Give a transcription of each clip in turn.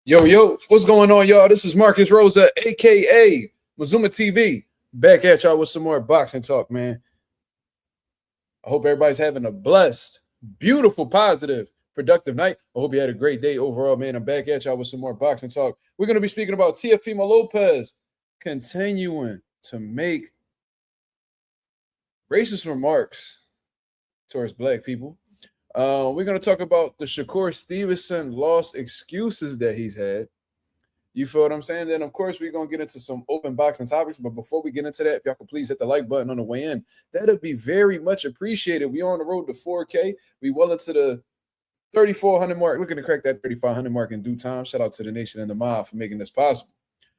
Yo, what's going on, y'all? This is Marcus Rosa, aka Mazuma TV, back at y'all with some more boxing talk, man. I hope everybody's having a blessed, beautiful, positive, productive night. I hope you had a great day overall, man. I'm back at y'all with some more boxing talk. We're going to be speaking about Teofimo Lopez continuing to make racist remarks towards black people. We're going to talk about the Shakur Stevenson lost excuses that he's had. You feel what I'm saying? Then, of course, we're going to get into some open boxing topics. But before we get into that, if y'all could please hit the like button on the way in, that'd be very much appreciated. We on the road to 4K. We well into the 3,400 mark. Looking to crack that 3,500 mark in due time. Shout out to the nation and the mob for making this possible.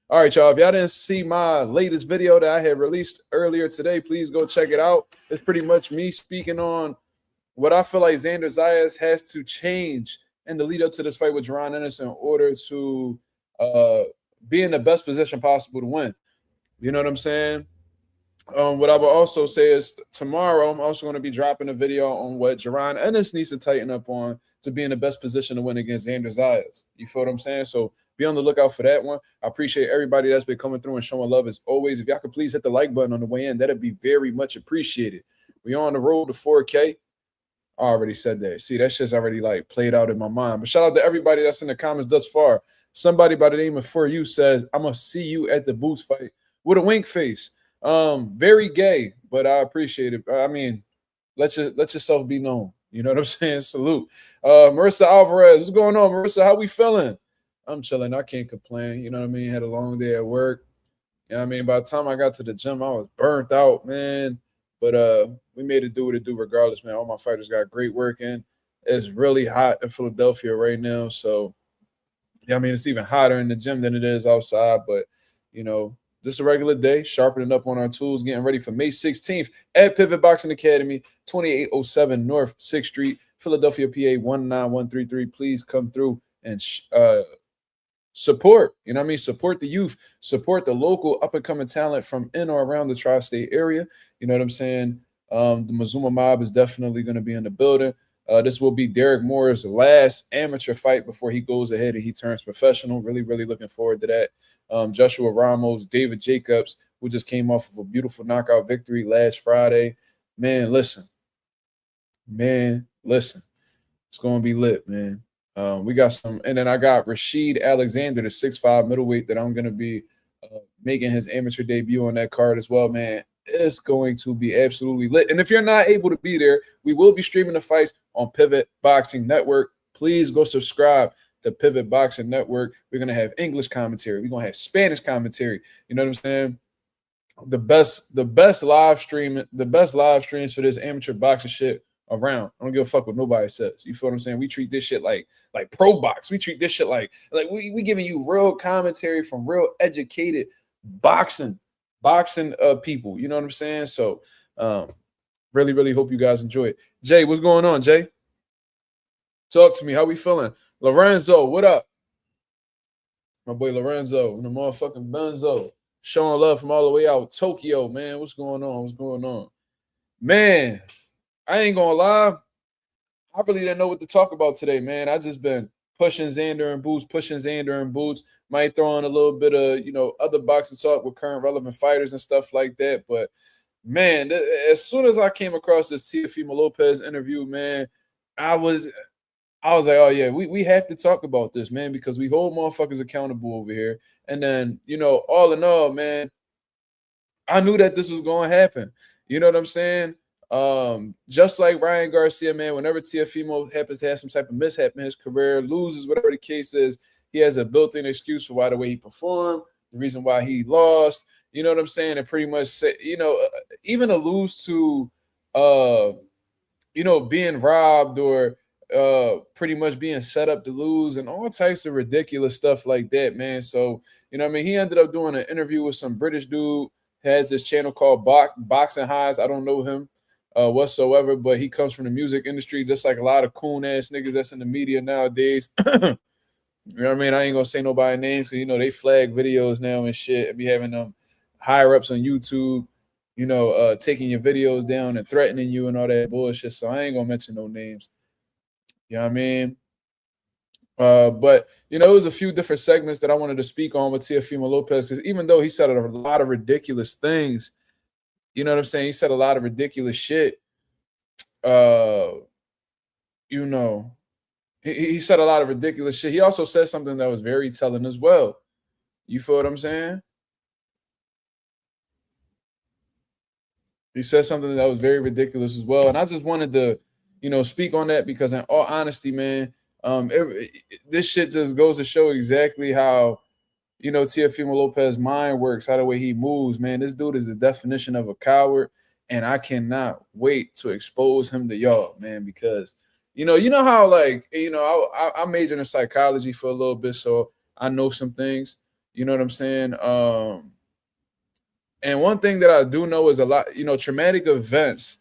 All right, y'all. If y'all didn't see my latest video that I had released earlier today, please go check it out. It's pretty much me speaking on what I feel like Xander Zayas has to change in the lead up to this fight with Jerron Ennis in order to be in the best position possible to win. You know what I'm saying? What I will also say is tomorrow I'm also going to be dropping a video on what Jerron Ennis needs to tighten up on to be in the best position to win against Xander Zayas. You feel what I'm saying? So be on the lookout for that one. I appreciate everybody that's been coming through and showing love as always. If y'all could please hit the like button on the way in, that'd be very much appreciated. We on the road to 4K. I already said that. See, that shit's already like played out in my mind. But shout out to everybody that's in the comments thus far. Somebody by the name of For You says, I'm gonna see you at the Boots fight with a wink face. Very gay, but I appreciate it. I mean, let yourself be known. You know what I'm saying? Salute. Marissa Alvarez, what's going on, Marissa? How we feeling? I'm chilling. I can't complain. You know what I mean? Had a long day at work. You know what I mean? By the time I got to the gym, I was burnt out, man. But we made it do what it do regardless, man. All my fighters got great work in. It's really hot in Philadelphia right now. So, yeah, I mean, it's even hotter in the gym than it is outside. But, you know, just a regular day, sharpening up on our tools, getting ready for May 16th at Pivot Boxing Academy, 2807 North 6th Street, Philadelphia, PA 19133. Please come through and support, you know what I mean? Support the youth, support the local up-and-coming talent from in or around the tri-state area. You know what I'm saying? The Mazuma mob is definitely going to be in the building. This will be Derek Moore's last amateur fight before he goes ahead and he turns professional. Really, really looking forward to that. Joshua Ramos, David Jacobs, who just came off of a beautiful knockout victory last Friday. Man, listen. It's going to be lit, man. We got some, and then I got Rashid Alexander, the 6'5" middleweight that I'm going to be making his amateur debut on that card as well, man. It's going to be absolutely lit. And if you're not able to be there, we will be streaming the fights on Pivot Boxing Network. Please go subscribe to Pivot Boxing Network. We're going to have English commentary. We're going to have Spanish commentary. You know what I'm saying? The best live streams for this amateur boxing shit around. I don't give a fuck what nobody says. You feel what I'm saying? We treat this shit like pro box. We treat this shit like we giving you real commentary from real educated boxing people. You know what I'm saying? So really, really hope you guys enjoy it. Jay, what's going on, Jay? Talk to me. How we feeling? Lorenzo, what up? My boy Lorenzo, the motherfucking Benzo. Showing love from all the way out Tokyo, man. What's going on? Man, I ain't gonna lie. I really didn't know what to talk about today, man. I just been pushing Xander and Boots. Might throw in a little bit of, other boxing talk with current relevant fighters and stuff like that. But, man, as soon as I came across this Teofimo Lopez interview, man, I was like, oh, yeah, we have to talk about this, man, because we hold motherfuckers accountable over here. And then, all in all, man, I knew that this was going to happen. You know what I'm saying? Just like Ryan Garcia, man, whenever Teofimo happens to have some type of mishap in his career, loses, whatever the case is, he has a built-in excuse for why the way he performed, the reason why he lost. You know what I'm saying? And pretty much say, even alludes to, being robbed or pretty much being set up to lose and all types of ridiculous stuff like that, man. So, he ended up doing an interview with some British dude, has this channel called Boxing Highs. I don't know him whatsoever, but he comes from the music industry, just like a lot of coon-ass niggas that's in the media nowadays. You know what I mean? I ain't gonna say nobody's names, because they flag videos now and shit, and be having them higher ups on YouTube, taking your videos down and threatening you and all that bullshit. So I ain't gonna mention no names. You know what I mean? But you know, it was a few different segments that I wanted to speak on with Teofimo Lopez, because even though he said a lot of ridiculous things, you know what I'm saying? He said a lot of ridiculous shit. Uh, you know, he said a lot of ridiculous shit. He also said something that was very telling as well. You feel what I'm saying? He said something that was very ridiculous as well, and I just wanted to, you know, speak on that because, in all honesty, man, this shit just goes to show exactly how, you know, Teofimo Lopez mind works, how the way he moves, man. This dude is the definition of a coward, and I cannot wait to expose him to y'all, man, because you know how, like, you know, I majored in psychology for a little bit, so I know some things. You know what I'm saying? And one thing that I do know is a lot, you know, traumatic events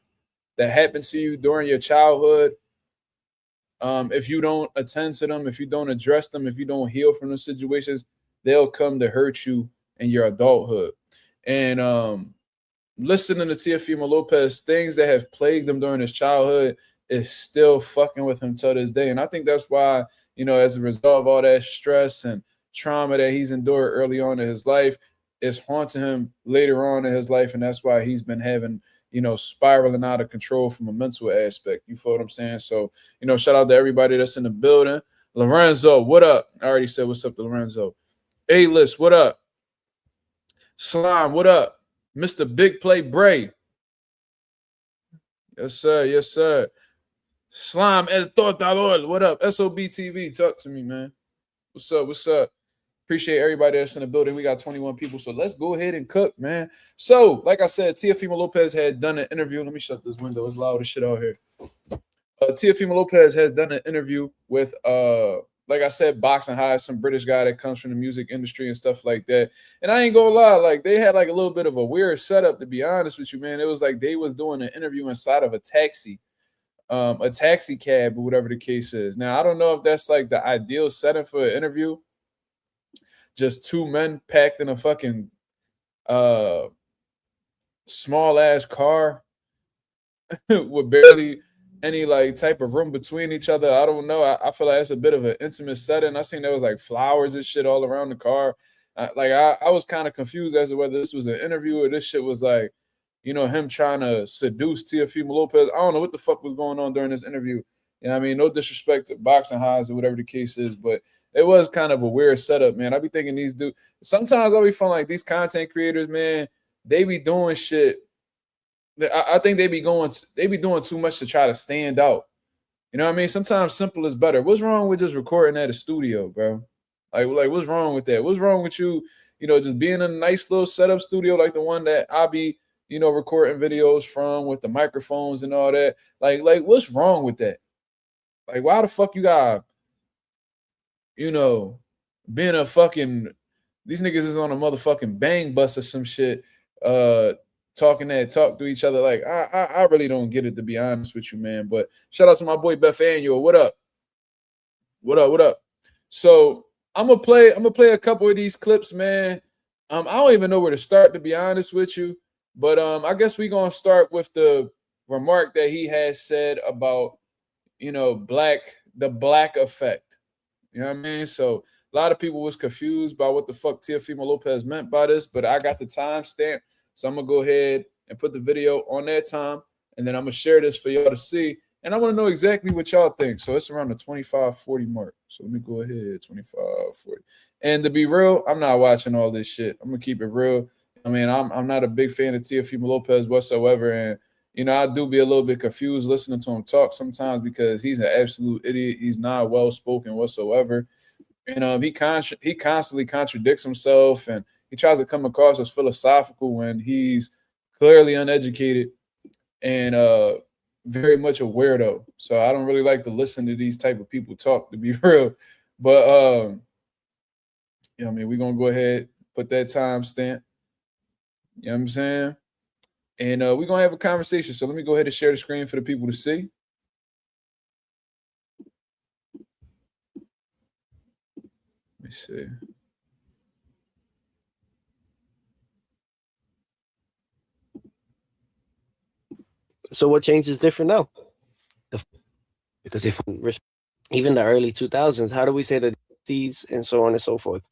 that happen to you during your childhood, if you don't attend to them, if you don't address them, if you don't heal from the situations, they'll come to hurt you in your adulthood. And listening to Teofimo Lopez, things that have plagued him during his childhood is still fucking with him till this day. And I think that's why, you know, as a result of all that stress and trauma that he's endured early on in his life, it's haunting him later on in his life. And that's why he's been having, you know, spiraling out of control from a mental aspect. You feel what I'm saying? So, you know, shout out to everybody that's in the building. Lorenzo, what up? I already said what's up to Lorenzo. A-List, what up? Slime, what up? Mr. Big Play Bray. Yes, sir. Yes, sir. Slime Editor, what up? SOB TV, talk to me, man. What's up? What's up? Appreciate everybody that's in the building. We got 21 people, so let's go ahead and cook, man. So, like I said, Teofimo Lopez had done an interview. Let me shut this window. It's loud as shit out here. Teofimo Lopez has done an interview with, like I said, Boxing High, some British guy that comes from the music industry and stuff like that. And I ain't gonna lie, like, they had like a little bit of a weird setup, to be honest with you, man. It was like they was doing an interview inside of a taxi cab, or whatever the case is. Now, I don't know if that's like the ideal setting for an interview. Just two men packed in a fucking uh small ass car with barely any like type of room between each other. I don't know. I feel like it's a bit of an intimate setting. I seen there was like flowers and shit all around the car. I was kind of confused as to whether this was an interview or this shit was like, you know, him trying to seduce Teofimo Lopez. I don't know what the fuck was going on during this interview. You know what I mean? No disrespect to Boxing Highs or whatever the case is, but it was kind of a weird setup, man. I be thinking these dudes, sometimes I be feeling like these content creators, man, they be doing shit. I think they be doing too much to try to stand out. You know what I mean? Sometimes simple is better. What's wrong with just recording at a studio, bro? Like what's wrong with that? What's wrong with you, you know, just being in a nice little setup studio like the one that I be, you know, recording videos from with the microphones and all that? Like what's wrong with that? Like, why the fuck you got, you know, being a fucking, these niggas is on a motherfucking bang bus or some shit, talking that talk to each other. Like, I really don't get it, to be honest with you, man. But shout out to my boy Beth Annual. What up? What up? What up? So I'm gonna play a couple of these clips, man. I don't even know where to start, to be honest with you. But I guess we're gonna start with the remark that he has said about, you know, the black effect. You know what I mean? So a lot of people was confused by what the fuck Teofimo Lopez meant by this, but I got the timestamp. So I'm gonna go ahead and put the video on that time, and then I'm gonna share this for y'all to see. And I want to know exactly what y'all think. So it's around the 25-40 mark. So let me go ahead, 25-40. And to be real, I'm not watching all this shit. I'm gonna keep it real. I mean, I'm not a big fan of Teofimo Lopez whatsoever. And you know, I do be a little bit confused listening to him talk sometimes because he's an absolute idiot. He's not well spoken whatsoever, and he constantly contradicts himself, and he tries to come across as philosophical when he's clearly uneducated and very much a weirdo. So I don't really like to listen to these type of people talk, to be real. But you know, what I mean, we're gonna go ahead, put that time stamp. You know what I'm saying? And we're going to have a conversation. So let me go ahead and share the screen for the people to see. Let me see. So what change is different now? Because if even the early 2000s, how do we say that these and so on and so forth?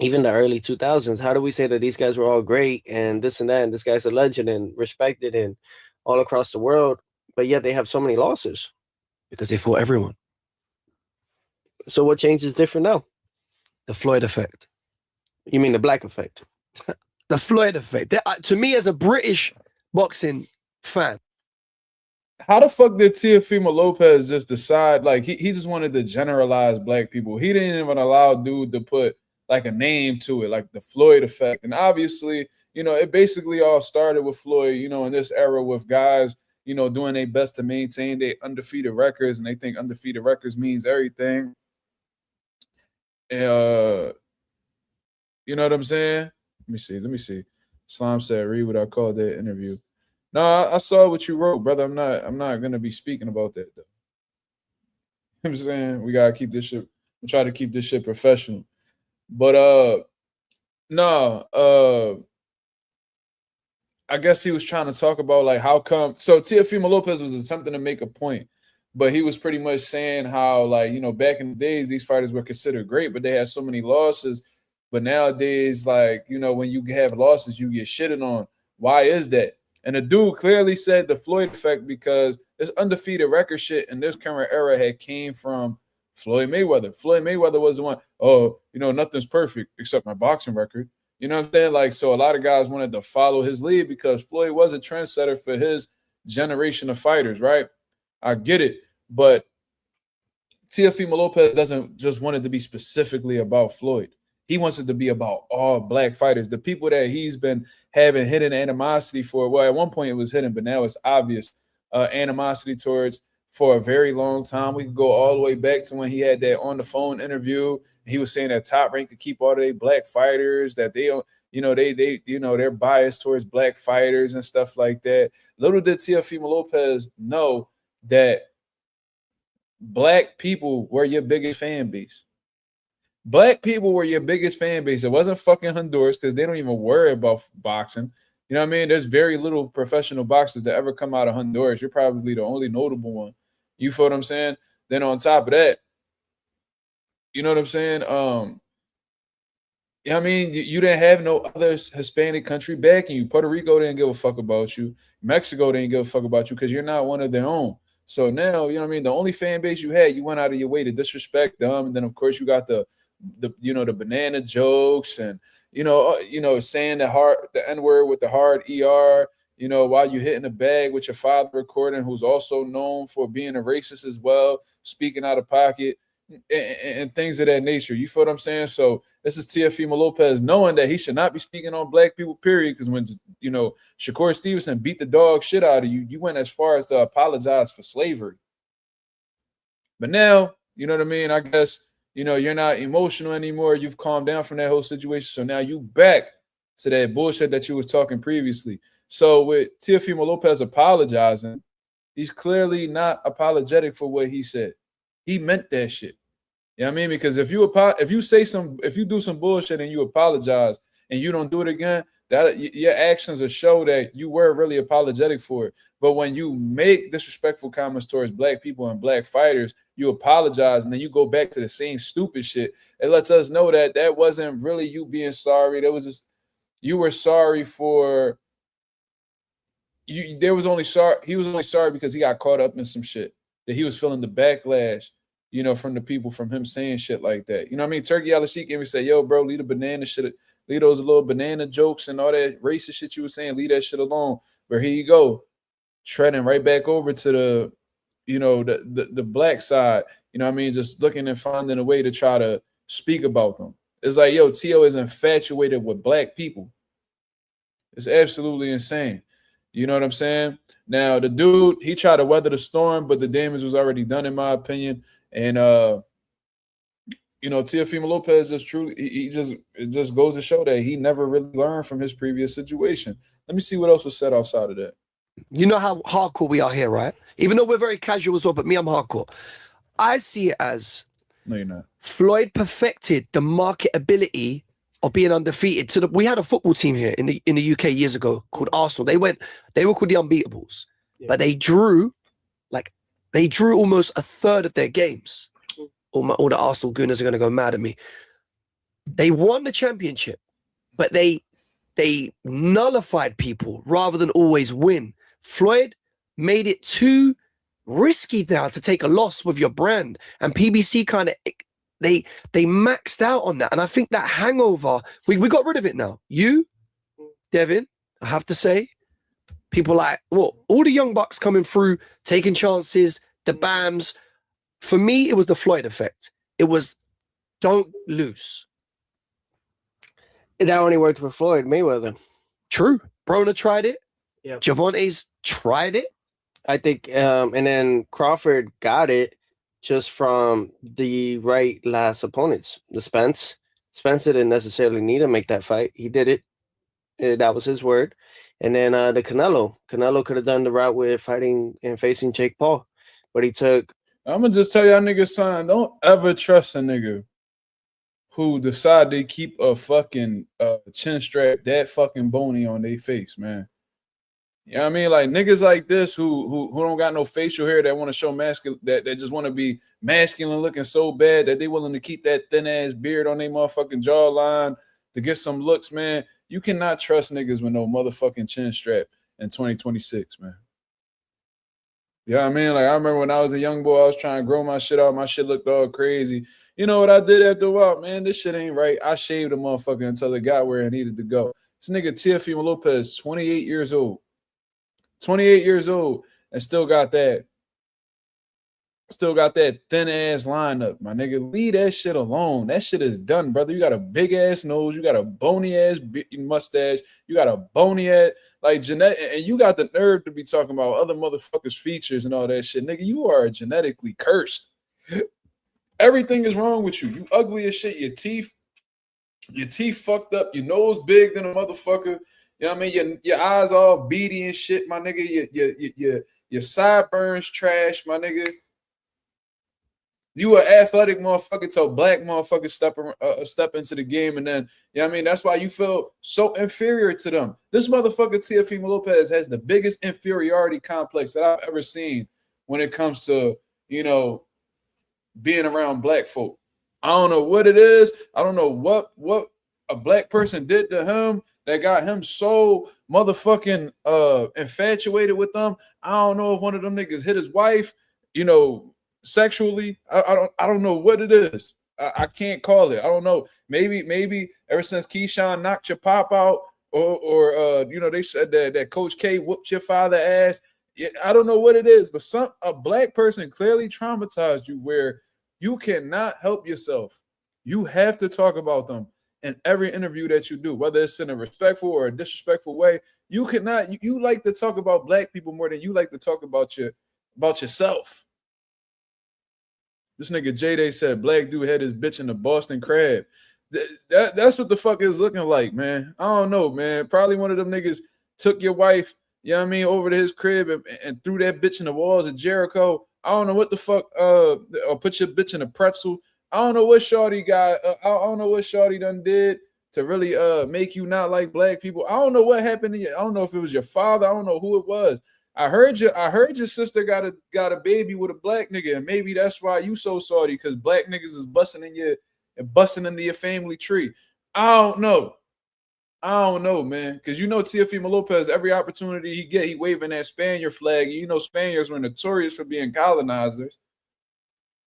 Even the early 2000s, how do we say that these guys were all great and this and that, and this guy's a legend and respected and all across the world, but yet they have so many losses? Because they fought everyone. So what change is different now? The Floyd effect. You mean the black effect? The Floyd effect. To me, as a British boxing fan, How the fuck did Teofimo Lopez just decide, like, he just wanted to generalize black people? He didn't even allow dude to put like a name to it, like the Floyd effect. And obviously, it basically all started with Floyd, in this era with guys, doing their best to maintain their undefeated records, and they think undefeated records means everything. You know what I'm saying? Let me see. Slime said, read what I called that interview. No, I saw what you wrote, brother. I'm not gonna be speaking about that though. I'm saying we gotta keep this shit. Try to keep this shit professional. But no, I guess he was trying to talk about like how come. So Teofimo Lopez was attempting to make a point, but he was pretty much saying how, like, back in the days these fighters were considered great, but they had so many losses. But nowadays, like, when you have losses, you get shitted on. Why is that? And the dude clearly said the Floyd effect, because this undefeated record shit in this current era had came from Floyd Mayweather. Floyd Mayweather was the one, oh, nothing's perfect except my boxing record. You know what I'm saying? Like, so a lot of guys wanted to follow his lead because Floyd was a trendsetter for his generation of fighters, right? I get it. But Teofimo Lopez doesn't just want it to be specifically about Floyd. He wants it to be about all black fighters, the people that he's been having hidden animosity for. Well, at one point it was hidden, but now it's obvious animosity towards for a very long time. We could go all the way back to when he had that on the phone interview. He was saying that Top Rank could keep all of their black fighters, that they don't, they're biased towards black fighters and stuff like that. Little did Teofimo Lopez know that black people were your biggest fan base. Black people were your biggest fan base. It wasn't fucking Honduras, because they don't even worry about boxing. You know what I mean? There's very little professional boxers that ever come out of Honduras. You're probably the only notable one. You feel what I'm saying? Then on top of that, you know what I'm saying? I mean, you didn't have no other Hispanic country backing you. Puerto Rico didn't give a fuck about you. Mexico didn't give a fuck about you because you're not one of their own. So now, you know what I mean? The only fan base you had, you went out of your way to disrespect them. And then of course you got the the banana jokes, and saying the N-word with the hard ER, while you hitting the bag with your father recording, who's also known for being a racist as well, speaking out of pocket, and things of that nature. You feel what I'm saying? So this is Teofimo Lopez knowing that he should not be speaking on black people, period. Because when Shakur Stevenson beat the dog shit out of you, you went as far as to apologize for slavery. But now, you know what I mean? I guess, you're not emotional anymore. You've calmed down from that whole situation. So now you back to that bullshit that you was talking previously. So with Teofimo Lopez apologizing, he's clearly not apologetic for what he said. He meant that shit. You know what I mean? Because if you do some bullshit and you apologize and you don't do it again, that your actions will show that you were really apologetic for it. But when you make disrespectful comments towards black people and black fighters, you apologize and then you go back to the same stupid shit. It lets us know that that wasn't really you being sorry. That was just you were sorry for you. There was only sorry. He was only sorry because he got caught up in some shit that he was feeling the backlash, from the people from him saying shit like that. You know what I mean? Turkey Al-Sheikh gave me say, yo, bro, leave the banana shit, leave those little banana jokes and all that racist shit you were saying, leave that shit alone. But here you go, treading right back over to the, the black side. You know what I mean? Just looking and finding a way to try to speak about them. It's like, yo, Tio is infatuated with black people. It's absolutely insane. You know what I'm saying? Now, the dude, he tried to weather the storm, but the damage was already done, in my opinion. And Teofimo Lopez just truly it just goes to show that he never really learned from his previous situation. Let me see what else was said outside of that. You know how hardcore we are here, right? Even though we're very casual as well, but me, I'm hardcore. I see it as no, you're not. Floyd perfected the marketability of being undefeated. We had a football team here in the UK years ago called Arsenal. They were called the Unbeatables, but they drew like They drew almost a third of their games. All the Arsenal gooners are going to go mad at me. They won the championship, but they nullified people rather than always win. Floyd made it too risky now to take a loss with your brand, and PBC kind of they maxed out on that. And I think that hangover, we got rid of it now. You, Devin, I have to say, people like, well, all the young bucks coming through, taking chances, the BAMs. For me, it was the Floyd effect. It was don't lose. That only worked for Floyd Mayweather. True. Broner tried it. Yeah. Javante's tried it. I think, and then Crawford got it just from the right last opponents. The Spence didn't necessarily need to make that fight. He did it. That was his word. And then the Canelo could have done the route with fighting and facing Jake Paul, but he took. I'm gonna just tell y'all niggas, son, don't ever trust a nigga who decide they keep a fucking chin strap that fucking bony on their face, man. You know what I mean? Like niggas like this who don't got no facial hair that want to show masculine, that just want to be masculine looking so bad that they willing to keep that thin ass beard on their motherfucking jawline to get some looks, man. You cannot trust niggas with no motherfucking chin strap in 2026, man. You know what I mean? Like I remember when I was a young boy, I was trying to grow my shit out. My shit looked all crazy. You know what I did after a while? Man, this shit ain't right. I shaved a motherfucker until it got where it needed to go. This nigga Teofimo Lopez, 28 years old. 28 years old and still got that thin ass lineup, my nigga. Leave that shit alone. That shit is done, brother. You got a big ass nose, you got a bony ass mustache, you got a bony ass like genetic, and you got the nerve to be talking about other motherfuckers' features and all that shit, nigga. You are genetically cursed. Everything is wrong with you. You ugly as shit. Your teeth fucked up. Your nose big than a motherfucker. You know what I mean? Your eyes all beady and shit, my nigga. Your sideburns trash, my nigga. You an athletic motherfucker till black motherfuckers step into the game, and then, you know what I mean? That's why you feel so inferior to them. This motherfucker Teofimo Lopez has the biggest inferiority complex that I've ever seen when it comes to, you know, being around black folk. I don't know what it is. I don't know what a black person did to him that got him so motherfucking infatuated with them. I don't know if one of them niggas hit his wife, you know, sexually. I don't know what it is. I can't call it. I don't know. Maybe ever since Keyshawn knocked your pop out, or you know, they said that Coach K whooped your father ass. I don't know what it is, but a black person clearly traumatized you where you cannot help yourself. You have to talk about them in every interview that you do, whether it's in a respectful or a disrespectful way. You cannot. You like to talk about black people more than you like to talk about yourself. This nigga J-Day said black dude had his bitch in the Boston Crab. That's what the fuck is looking like, man. I don't know, man. Probably one of them niggas took your wife, you know what I mean, over to his crib and threw that bitch in the walls of Jericho. I don't know what the fuck, or put your bitch in a pretzel. I don't know what Shorty got. I don't know what Shorty done did to really make you not like black people. I don't know what happened to you. I don't know if it was your father. I don't know who it was. I heard your sister got a baby with a black nigga, and maybe that's why you so salty, because black niggas is busting into your family tree. I don't know, man. Because you know Teofimo Lopez, every opportunity he get, he waving that Spaniard flag. You know Spaniards were notorious for being colonizers.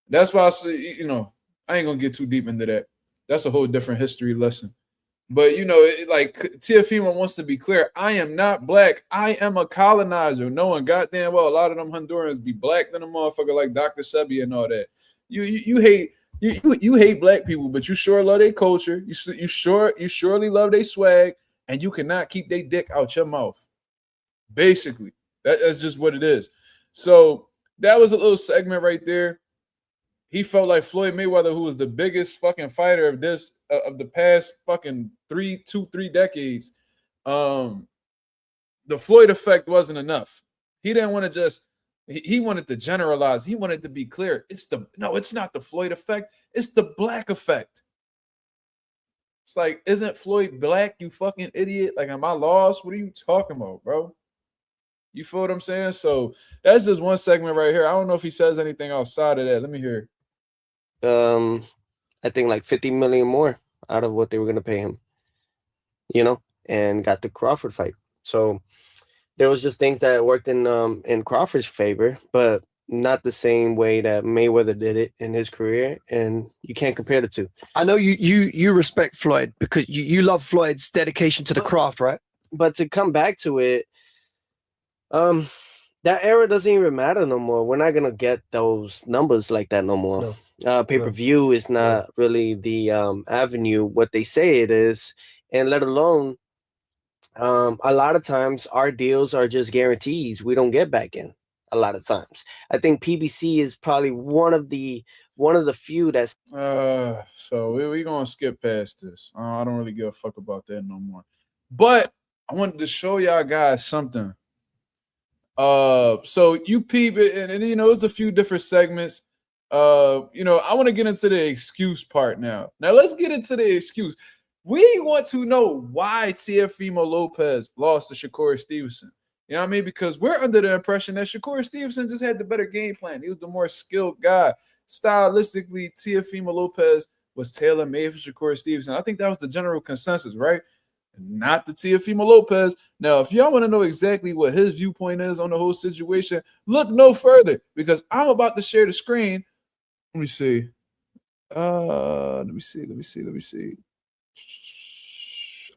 That's why I say, you know, I ain't gonna get too deep into that. That's a whole different history lesson. But, you know, like Teofimo wants to be clear. I am not black. I am a colonizer. Knowing goddamn well a lot of them Hondurans be black than a motherfucker like Dr. Sebi and all that. You hate black people, but you sure love their culture. You surely love their swag, and you cannot keep their dick out your mouth. Basically, that's just what it is. So that was a little segment right there. He felt like Floyd Mayweather, who was the biggest fucking fighter of the past fucking 3 decades. The Floyd effect wasn't enough. He didn't want to just, he wanted to generalize. He wanted to be clear. It's not the Floyd effect. It's the black effect. It's like, isn't Floyd black, you fucking idiot? Like, am I lost? What are you talking about, bro? You feel what I'm saying? So that's just one segment right here. I don't know if he says anything outside of that. Let me hear. I think like 50 million more out of what they were going to pay him, and got the Crawford fight. So there was just things that worked in Crawford's favor, but not the same way that Mayweather did it in his career, and you can't compare the two. I know you respect Floyd because you love Floyd's dedication to the craft, right? But to come back to it, that era doesn't even matter no more. We're not gonna get those numbers like that no more. Pay-per-view is not really the avenue what they say it is, and let alone a lot of times our deals are just guarantees. We don't get back in a lot of times. I think PBC is probably one of the few that's so we gonna skip past this. I don't really give a fuck about that no more. But I wanted to show y'all guys something. So you peep it, and it's a few different segments. I want to get into the excuse part now. Now let's get into the excuse. We want to know why Teofimo Lopez lost to Shakur Stevenson. You know what I mean? Because we're under the impression that Shakur Stevenson just had the better game plan. He was the more skilled guy. Stylistically, Teofimo Lopez was tailor-made for Shakur Stevenson. I think that was the general consensus, right? Not the Teofimo Lopez. Now, if y'all want to know exactly what his viewpoint is on the whole situation, look no further because I'm about to share the screen. Let me see. Let me see.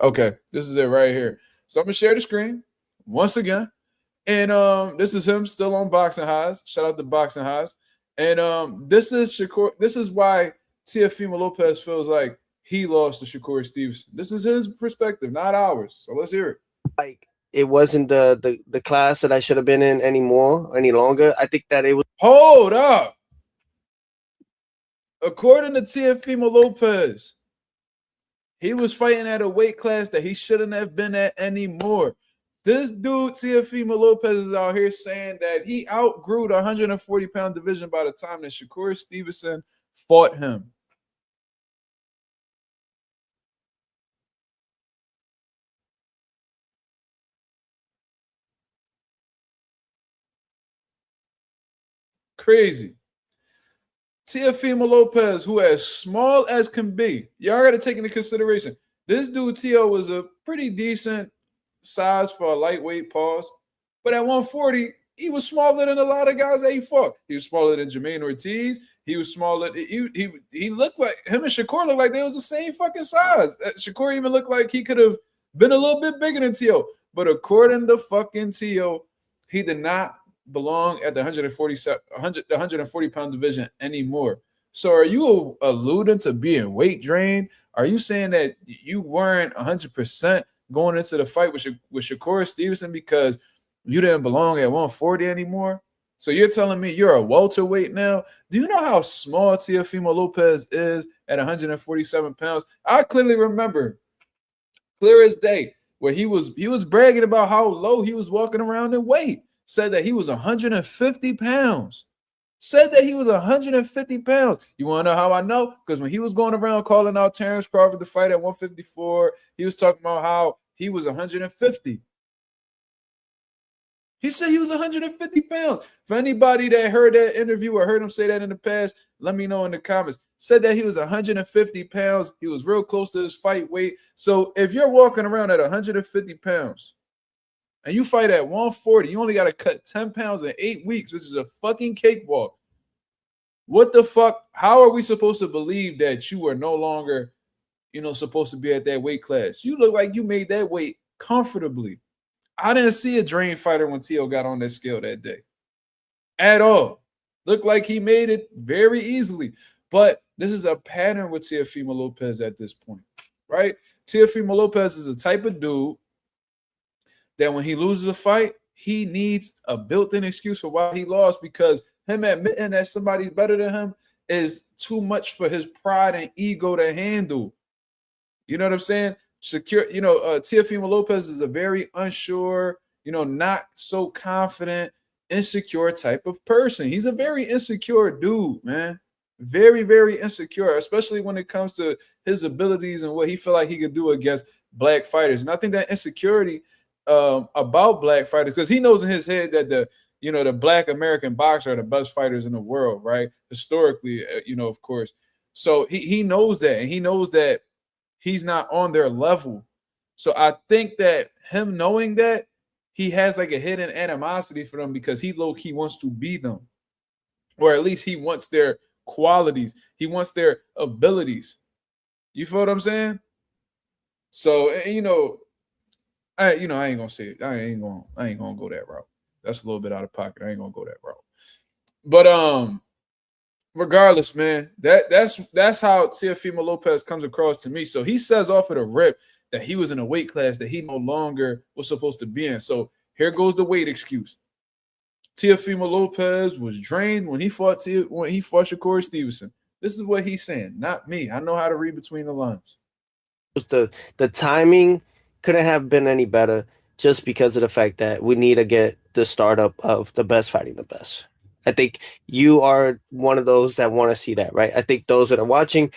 Okay, this is it right here. So I'm gonna share the screen once again. And this is him still on Boxing Highs. Shout out to Boxing Highs. And this is Shakur. This is why Teofimo Lopez feels like he lost to Shakur Stevenson. This is his perspective, not ours. So let's hear it. Like it wasn't the class that I should have been in any longer. I think that it was. Hold up. According to Teofimo Lopez, he was fighting at a weight class that he shouldn't have been at anymore. This dude, Teofimo Lopez, is out here saying that he outgrew the 140-pound division by the time that Shakur Stevenson fought him. Crazy. Teofimo Lopez, who as small as can be, y'all got to take into consideration, this dude, Teo, was a pretty decent size for a lightweight pause. But at 140, he was smaller than a lot of guys that he fought. He was smaller than Jermaine Ortiz. He was smaller. He looked like him and Shakur looked like they was the same fucking size. Shakur even looked like he could have been a little bit bigger than Teo. But according to fucking Teo, he did not belong at the 140-pound division anymore. So are you alluding to being weight drained? Are you saying that you weren't 100% going into the fight with Shakur Stevenson because you didn't belong at 140 anymore? So you're telling me you're a welterweight now? Do you know how small Teofimo Lopez is at 147 pounds? I clearly remember, clear as day, where he was bragging about how low he was walking around in weight. Said that he was 150 pounds. Said that he was 150 pounds. You want to know how I know? Because when he was going around calling out Terrence Crawford to fight at 154, he was talking about how he was 150. He said he was 150 pounds. For anybody that heard that interview or heard him say that in the past, let me know in the comments. Said that he was 150 pounds. He was real close to his fight weight. So if you're walking around at 150 pounds, and you fight at 140, you only got to cut 10 pounds in 8 weeks, which is a fucking cakewalk. What the fuck? How are we supposed to believe that you are no longer, supposed to be at that weight class? You look like you made that weight comfortably. I didn't see a drain fighter when Teo got on that scale that day. At all. Looked like he made it very easily. But this is a pattern with Teofimo Lopez at this point, right? Teofimo Lopez is a type of dude that when he loses a fight, he needs a built-in excuse for why he lost, because him admitting that somebody's better than him is too much for his pride and ego to handle. You know what I'm saying? Teofimo Lopez is a very unsure, not so confident, insecure type of person. He's a very insecure dude, man. Very, very insecure, especially when it comes to his abilities and what he feel like he could do against black fighters. And I think that insecurity about black fighters, because he knows in his head that the black American boxers are the best fighters in the world, right? Historically, of course. So he knows that, and he knows that he's not on their level. So I think that him knowing that, he has like a hidden animosity for them because he low-key wants to be them. Or at least he wants their qualities. He wants their abilities. You feel what I'm saying? So, I ain't gonna say it. I ain't gonna go that route. That's a little bit out of pocket. I ain't gonna go that route. But regardless, man, that's how Teofimo Lopez comes across to me. So he says off of the rip that he was in a weight class that he no longer was supposed to be in. So here goes the weight excuse. Teofimo Lopez was drained when he fought Shakur Stevenson. This is what he's saying, not me. I know how to read between the lines. The timing couldn't have been any better, just because of the fact that we need to get the startup of the best fighting the best. I think you are one of those that want to see that, right? I think those that are watching,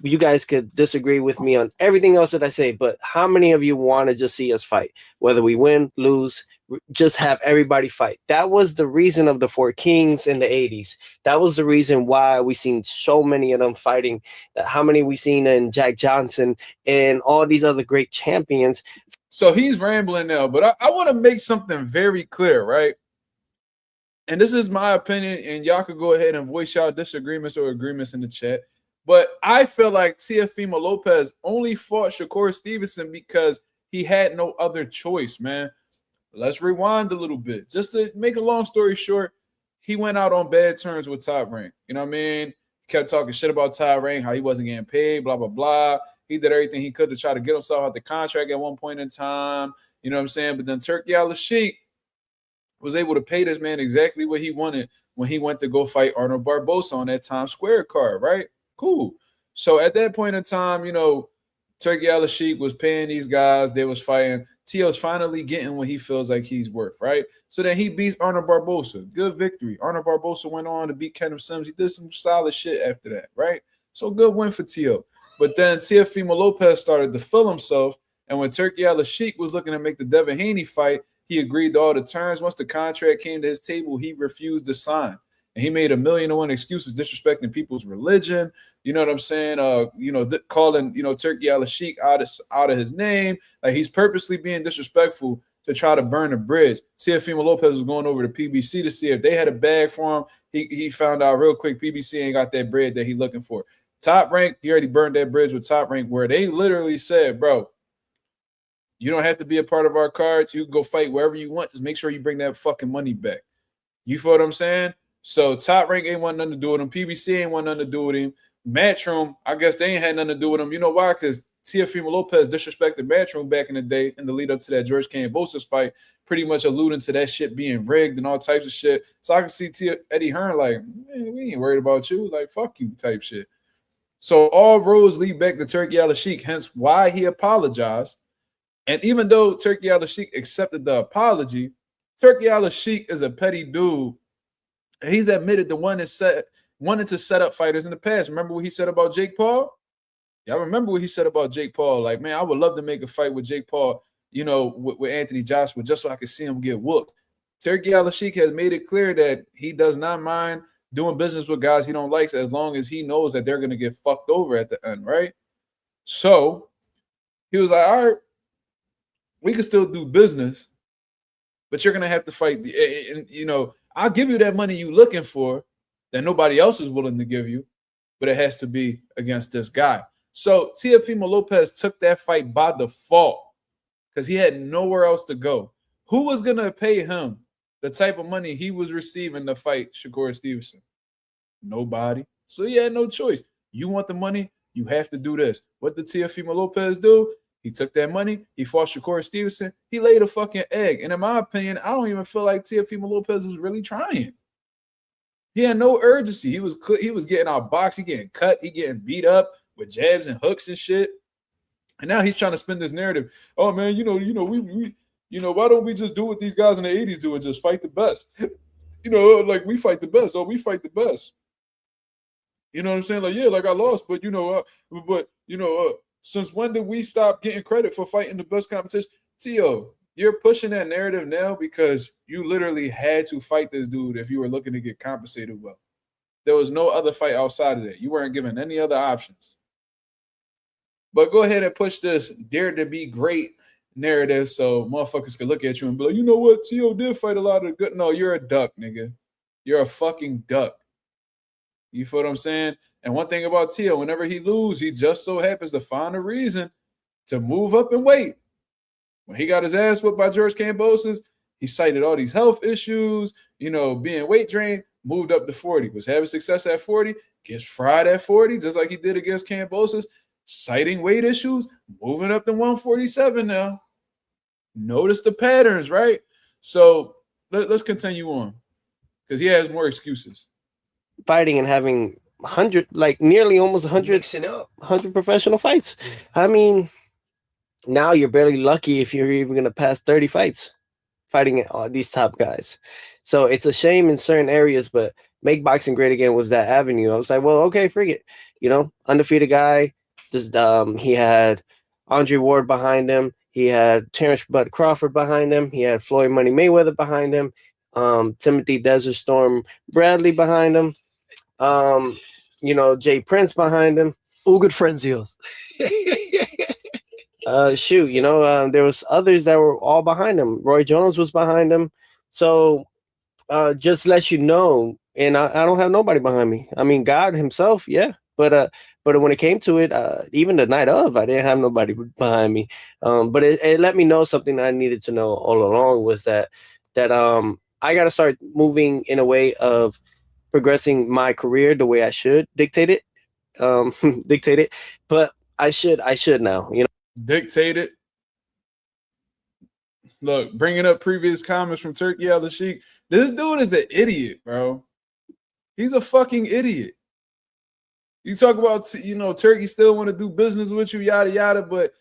you guys could disagree with me on everything else that I say, but how many of you want to just see us fight? Whether we win, lose, just have everybody fight. That was the reason of the Four Kings in the 80s. That was the reason why we seen so many of them fighting. How many we seen in Jack Johnson and all these other great champions. So he's rambling now, but I want to make something very clear, right? And this is my opinion, and y'all could go ahead and voice y'all disagreements or agreements in the chat. But I feel like Teofimo Lopez only fought Shakur Stevenson because he had no other choice, man. Let's rewind a little bit. Just to make a long story short, he went out on bad terms with Top Rank. You know what I mean? He kept talking shit about Top Rank, how he wasn't getting paid, blah, blah, blah. He did everything he could to try to get himself out the contract at one point in time. You know what I'm saying? But then Turki Al-Sheikh was able to pay this man exactly what he wanted when he went to go fight Arnold Barbosa on that Times Square card, right? Cool. So at that point in time, Turki Al-Sheikh was paying these guys. They was fighting. Tio's finally getting what he feels like he's worth, right? So then he beats Arnold Barbosa. Good victory. Arnold Barbosa went on to beat Kenneth Sims. He did some solid shit after that, right? So good win for Tio. But then Teofimo Lopez started to feel himself, and when Turki Al-Sheikh was looking to make the Devin Haney fight, he agreed to all the terms. Once the contract came to his table, he refused to sign. And he made 1,000,001 excuses, disrespecting people's religion. You know what I'm saying? Calling, Turki Al-Sheikh out of his name. Like, he's purposely being disrespectful to try to burn a bridge. Teofimo Lopez was going over to PBC to see if they had a bag for him. He found out real quick PBC ain't got that bread that he's looking for. Top Rank, he already burned that bridge with Top Rank, where they literally said, bro, you don't have to be a part of our cards. You can go fight wherever you want. Just make sure you bring that fucking money back. You feel what I'm saying? So Top Rank ain't want nothing to do with him. PBC ain't want nothing to do with him. Matchroom, I guess they ain't had nothing to do with him. You know why? Because Teofimo Lopez disrespected Matchroom back in the day in the lead up to that George Kambosos fight, pretty much alluding to that shit being rigged and all types of shit. So I can see Eddie Hearn like, man, we ain't worried about you. Like, fuck you type shit. So all roads lead back to Turki Al-Sheikh, hence why he apologized. And even though Turki Al-Sheikh accepted the apology, Turki Al-Sheikh is a petty dude. And he's admitted the one that wanted to set up fighters in the past. Remember what he said about Jake Paul? Yeah, I remember what he said about Jake Paul. Like, man, I would love to make a fight with Jake Paul, with Anthony Joshua, just so I could see him get whooped. Turki Al-Sheikh has made it clear that he does not mind doing business with guys he don't like, as long as he knows that they're going to get fucked over at the end, right? So he was like, all right, we can still do business, but you're going to have to fight. I'll give you that money you're looking for that nobody else is willing to give you, but it has to be against this guy. So Teofimo Lopez took that fight by default because he had nowhere else to go. Who was going to pay him the type of money he was receiving to fight Shakur Stevenson? Nobody. So he had no choice. You want the money, you have to do this. What did Teofimo Lopez do? He took that money. He fought Shakur Stevenson. He laid a fucking egg. And in my opinion, I don't even feel like Teofimo Lopez was really trying. He had no urgency. He was getting out boxed. He getting cut. He getting beat up with jabs and hooks and shit. And now he's trying to spin this narrative. Oh man, why don't we just do what these guys in the 80s do and just fight the best? Like we fight the best. Oh, we fight the best. You know what I'm saying? Like, yeah, like I lost, but since when did we stop getting credit for fighting the best competition? Tio, you're pushing that narrative now because you literally had to fight this dude if you were looking to get compensated well. There was no other fight outside of that. You weren't given any other options. But go ahead and push this dare to be great narrative so motherfuckers can look at you and be like, you know what? T.O. did fight a lot of good. No, you're a duck, nigga. You're a fucking duck. You feel what I'm saying? And one thing about T.O., whenever he loses, he just so happens to find a reason to move up and weight. When he got his ass whipped by George Kambosos, he cited all these health issues, being weight drained, moved up to 40, was having success at 40, gets fried at 40, just like he did against Kambosos, citing weight issues, moving up to 147 now. Notice the patterns, right? So let's continue on because he has more excuses. Fighting and having 100, like nearly almost 100, Mixing up 100 professional fights. I mean, now you're barely lucky if you're even going to pass 30 fights fighting these top guys. So it's a shame in certain areas, but Make Boxing Great Again was that avenue. I was like, well, okay, forget, undefeated guy. Just he had Andre Ward behind him. He had Terrence Bud Crawford behind him. He had Floyd Money Mayweather behind him. Timothy Desert Storm Bradley behind him. Jay Prince behind him. all good friends of yours. There was others that were all behind him. Roy Jones was behind him. So just let you know, and I don't have nobody behind me. I mean, God himself, yeah. But when it came to it, even the night of, I didn't have nobody behind me. But it let me know something I needed to know all along was that I got to start moving in a way of progressing my career the way I should dictate it. But I should now, Dictate it. Look, bringing up previous comments from Turkey Al-Sheikh, this dude is an idiot, bro. He's a fucking idiot. You talk about, Turkey still want to do business with you, yada, yada, but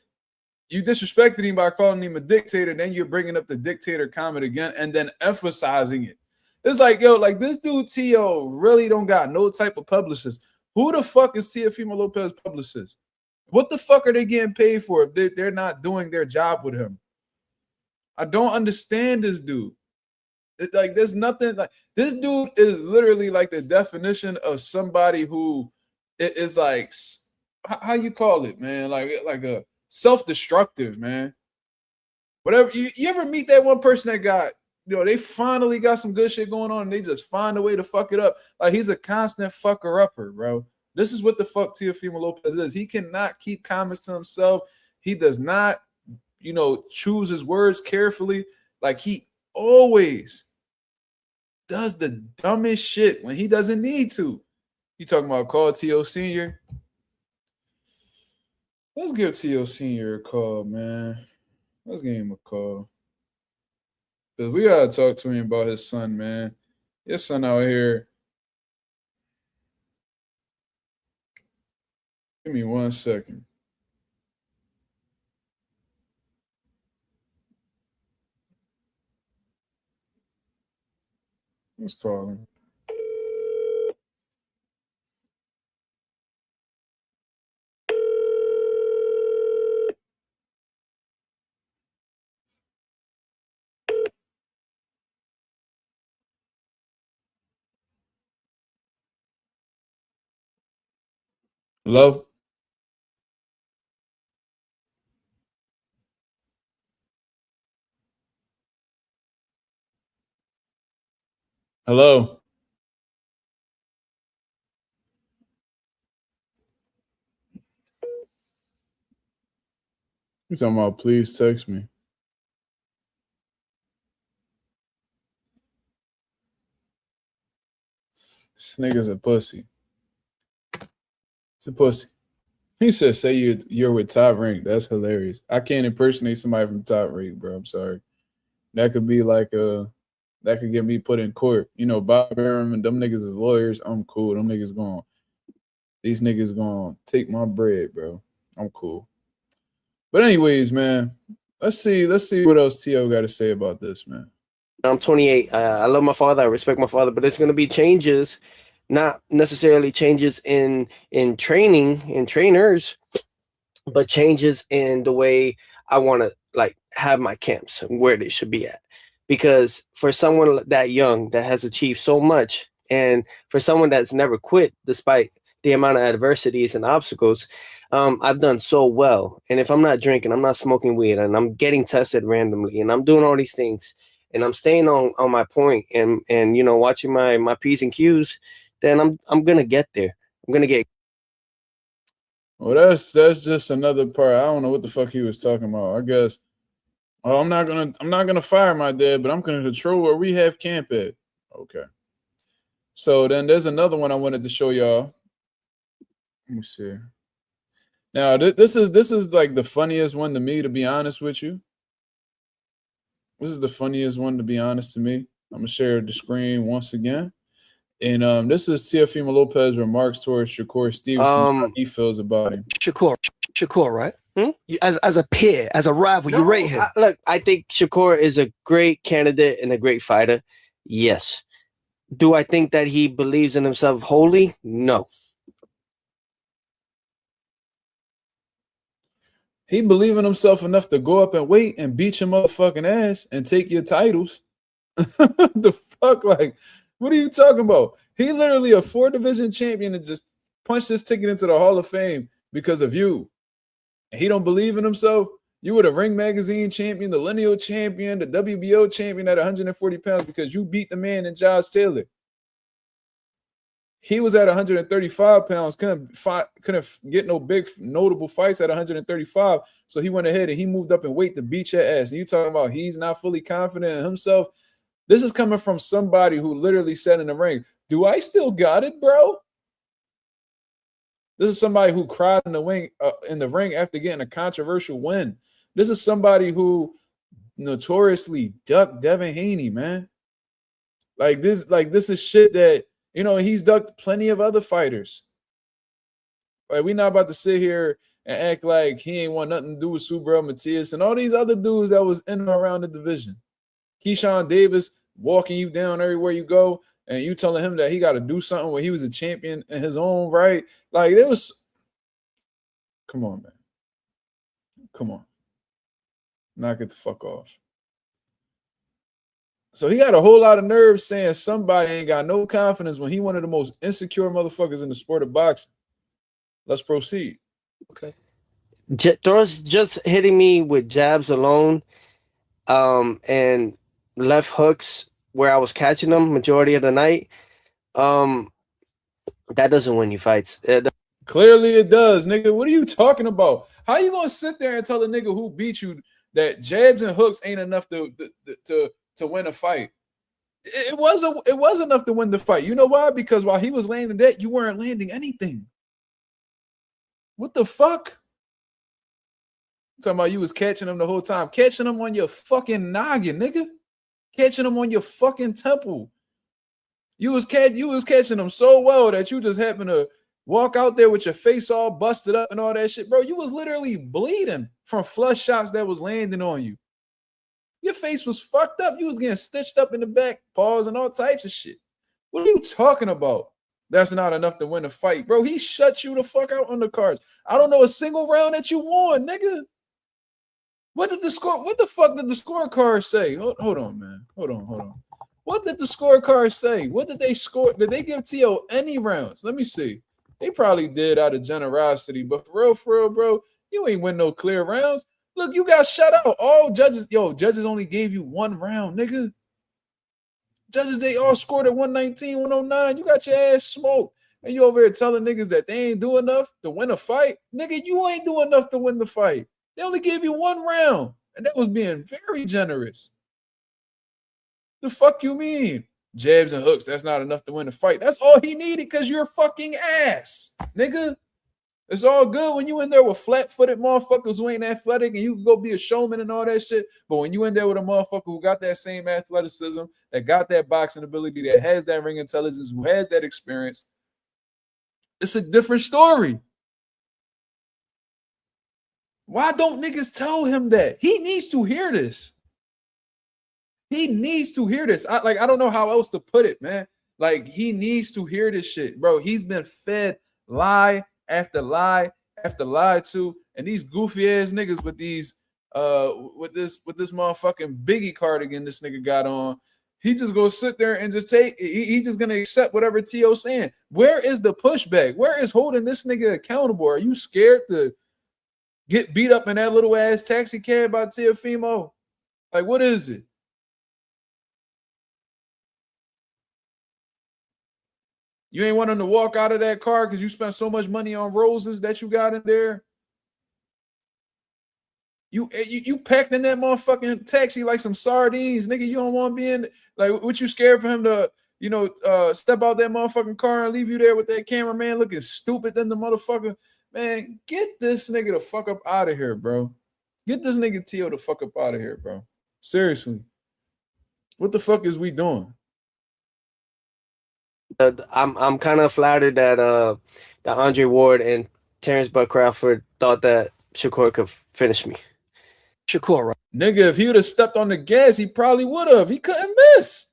you disrespected him by calling him a dictator. Then you're bringing up the dictator comment again and then emphasizing it. It's like, this dude T.O. really don't got no type of publicist. Who the fuck is Teofimo Lopez publicist? What the fuck are they getting paid for if they're not doing their job with him? I don't understand this dude. There's nothing like this dude is literally like the definition of somebody who is like, how you call it, man? Like a self-destructive, man. Whatever. You ever meet that one person that got, they finally got some good shit going on and they just find a way to fuck it up. Like he's a constant fucker-upper, bro. This is what the fuck Teofimo Lopez is. He cannot keep comments to himself. He does not, choose his words carefully. Like he always does the dumbest shit when he doesn't need to. You talking about call T.O. Sr.? Let's give T.O. Sr. a call, man. Let's give him a call. Because we got to talk to him about his son, man. His son out here. Give me 1 second. Let's call him. Hello? Hello? You talking about please text me. This nigga's a pussy. It's a pussy. He said, say you're with Top Rank. That's hilarious. I can't impersonate somebody from Top Rank, bro. I'm sorry. That could be like that could get me put in court. Bob Arum and them niggas is lawyers. I'm cool. Them niggas these niggas gonna take my bread, bro. I'm cool. But anyways, man, let's see what else T.O. got to say about this, man. I'm 28. I love my father. I respect my father, but there's going to be changes, not necessarily changes in training and trainers, but changes in the way I want to have my camps where they should be at. Because for someone that young that has achieved so much, and for someone that's never quit despite the amount of adversities and obstacles, I've done so well. And if I'm not drinking, I'm not smoking weed, and I'm getting tested randomly, and I'm doing all these things, and I'm staying on my point, and you know, watching my P's and Q's, then I'm gonna get there. I'm gonna get. Well, that's just another part. I don't know what the fuck he was talking about. I guess. Oh, I'm not gonna fire my dad, but I'm gonna control where we have camp at. Okay. So then there's another one I wanted to show y'all. Let me see. Now this is like the funniest one to me, to be honest with you. This is the funniest one, to be honest, to me. I'm gonna share the screen once again. And this is Teofimo Lopez remarks towards Shakur Stevenson, how he feels about him. Shakur, right? As a peer, as a rival, you rate him. Look, I think Shakur is a great candidate and a great fighter. Yes. Do I think that he believes in himself wholly? No. He believe in himself enough to go up and wait and beat your motherfucking ass and take your titles. The fuck, like, what are you talking about? He literally a 4-division champion and just punched his ticket into the Hall of Fame because of you. And he don't believe in himself. You were the Ring Magazine champion, the lineal champion, the WBO champion at 140 pounds because you beat the man in Josh Taylor. He was at 135 pounds, couldn't get no big notable fights at 135. So he went ahead and he moved up in weight to beat your ass. And you talking about he's not fully confident in himself? This is coming from somebody who literally said in the ring, "Do I still got it, bro?" This is somebody who cried in the ring after getting a controversial win. This is somebody who notoriously ducked Devin Haney, man. Like this is shit that, you know, he's ducked plenty of other fighters. Like, we're not about to sit here and act like he ain't want nothing to do with Subriel Matias and all these other dudes that was in and around the division. Keyshawn Davis walking you down everywhere you go, and you telling him that he got to do something when he was a champion in his own right. Like, it was, come on, man. Come on. Knock it the fuck off. So he got a whole lot of nerve saying somebody ain't got no confidence when he one of the most insecure motherfuckers in the sport of boxing. Let's proceed. Okay. Just hitting me with jabs alone, and left hooks where I was catching them majority of the night. That doesn't win you fights. Clearly it does, nigga. What are you talking about? How you gonna sit there and tell the nigga who beat you that jabs and hooks ain't enough to win a fight? It was enough to win the fight. You know why? Because while he was landing that, you weren't landing anything. What the fuck? I'm talking about you was catching him the whole time, catching him on your fucking noggin, nigga, catching him on your fucking temple. You was catching him so well that you just happened to walk out there with your face all busted up and all that shit, bro. You was literally bleeding from flush shots that was landing on you. Your face was fucked up. You was getting stitched up in the back, paws, and all types of shit. What are you talking about? That's not enough to win a fight, bro. He shut you the fuck out on the cards. I don't know a single round that you won, nigga. What the fuck did the scorecard say? Hold on, man. Hold on. What did the scorecard say? What did they score? Did they give T.O. any rounds? Let me see. They probably did out of generosity, but for real, bro, you ain't win no clear rounds. Look, you got shut out. All judges, judges only gave you one round, nigga. Judges, they all scored at 119, 109. You got your ass smoked. And you over here telling niggas that they ain't do enough to win a fight. Nigga, you ain't do enough to win the fight. They only gave you one round, and that was being very generous. The fuck you mean? Jabs and hooks, that's not enough to win the fight. That's all he needed because you're fucking ass, nigga. It's all good when you in there with flat-footed motherfuckers who ain't athletic and you can go be a showman and all that shit. But when you in there with a motherfucker who got that same athleticism, that got that boxing ability, that has that ring intelligence, who has that experience, it's a different story. Why don't niggas tell him that? He needs to hear this. He needs to hear this. I don't know how else to put it, man. Like, he needs to hear this shit, bro. He's been fed lie after lie after lie to, and these goofy ass niggas with these with this motherfucking Biggie cardigan this nigga got on. He just gonna sit there and just take. He just gonna accept whatever T.O. saying. Where is the pushback? Where is holding this nigga accountable? Are you scared to get beat up in that little ass taxi cab by Teofimo? Like, what is it? You ain't want him to walk out of that car because you spent so much money on roses that you got in there. You packed in that motherfucking taxi like some sardines, nigga. You don't want to be in. Like, what you scared for him to, step out that motherfucking car and leave you there with that cameraman looking stupid than the motherfucker? Man, get this nigga the fuck up out of here, bro. Get this nigga T.O. the fuck up out of here, bro. Seriously. What the fuck is we doing? I'm kind of flattered that that Andre Ward and Terrence Bud Crawford thought that Shakur could finish me. Shakur, right? Nigga, if he would have stepped on the gas, he probably would have. He couldn't miss.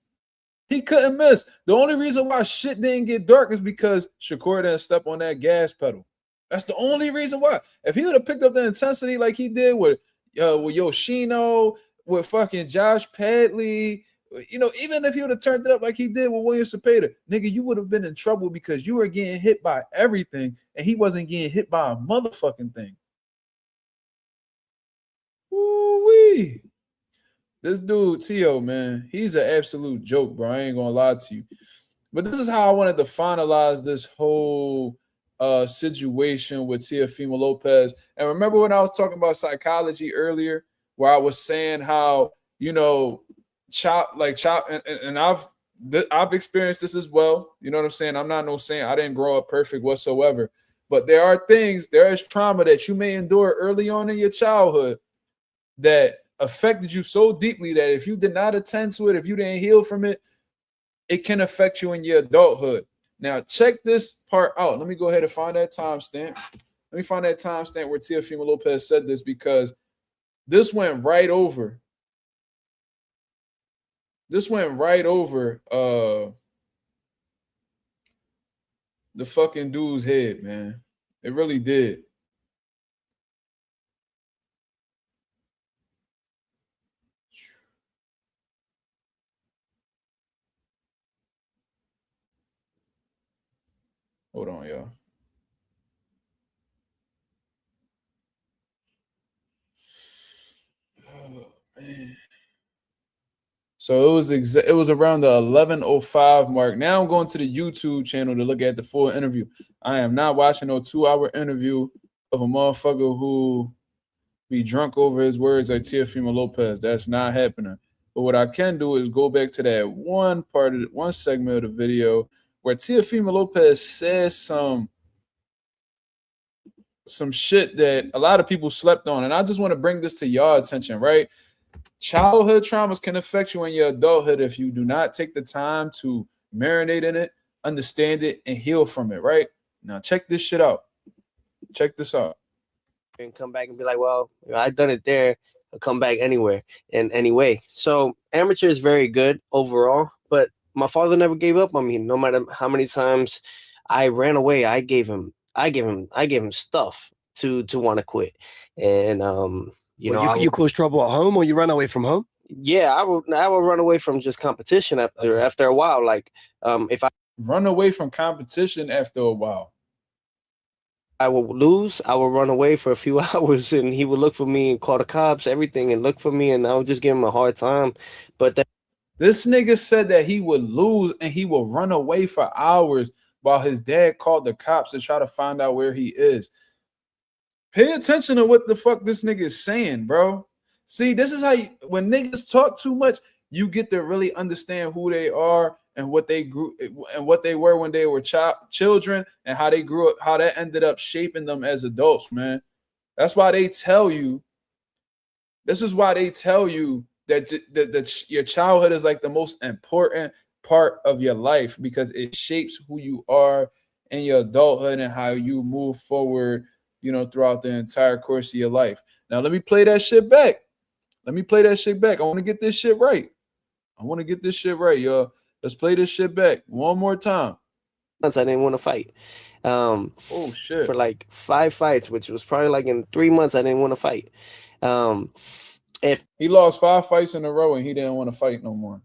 He couldn't miss. The only reason why shit didn't get dark is because Shakur didn't step on that gas pedal. That's the only reason why. If he would have picked up the intensity like he did with Yoshino, with fucking Josh Padley, even if he would have turned it up like he did with William Cepeda, nigga, you would have been in trouble because you were getting hit by everything and he wasn't getting hit by a motherfucking thing. Woo-wee. This dude, T.O., man, he's an absolute joke, bro. I ain't gonna lie to you. But this is how I wanted to finalize this whole situation with Teofimo Lopez. And remember when I was talking about psychology earlier, where I was saying how, Chop, and I've experienced this as well. You know what I'm saying? I'm not no saint. I didn't grow up perfect whatsoever. But there is trauma that you may endure early on in your childhood that affected you so deeply that if you did not attend to it, if you didn't heal from it, it can affect you in your adulthood. Now, check this part out. Let me go ahead and find that timestamp. Let me find that timestamp where Teofimo Lopez said this, because this went right over. This went right over the fucking dude's head, man. It really did. Hold on, y'all. Oh, man. So it was around the 11:05 mark. Now I'm going to the YouTube channel to look at the full interview. I am not watching no 2-hour interview of a motherfucker who be drunk over his words like Teofimo Lopez. That's not happening. But what I can do is go back to that one segment of the video where Teofimo Lopez says some shit that a lot of people slept on. And I just want to bring this to y'all attention, right? Childhood traumas can affect you in your adulthood if you do not take the time to marinate in it, understand it, and heal from it, right? Now, check this shit out. Check this out. And come back and be like, well, I've done it there. I'll come back anywhere and anyway. So amateur is very good overall, but my father never gave up on me. No matter how many times I ran away, I gave him stuff to want to quit. And you caused trouble at home, or you ran away from home? Yeah, I would run away from just competition after a while. Like if I run away from competition after a while, I would lose, I would run away for a few hours, and he would look for me and call the cops, everything, and look for me, and I would just give him a hard time. But this nigga said that he would lose and he would run away for hours while his dad called the cops to try to find out where he is. Pay attention to what the fuck this nigga is saying, bro. See, this is how when niggas talk too much, you get to really understand who they are and what they grew and what they were when they were children and how they grew up, how that ended up shaping them as adults, man. That's why they tell you. This is why they tell you that your childhood is like the most important part of your life, because it shapes who you are in your adulthood and how you move forward, throughout the entire course of your life. Now, let me play that shit back. I want to get this shit right. Y'all. Let's play this shit back one more time. months I didn't want to fight. Oh shit. For like 5 fights, which was probably like in 3 months I didn't want to fight. If He lost 5 fights in a row and he didn't want to fight no more,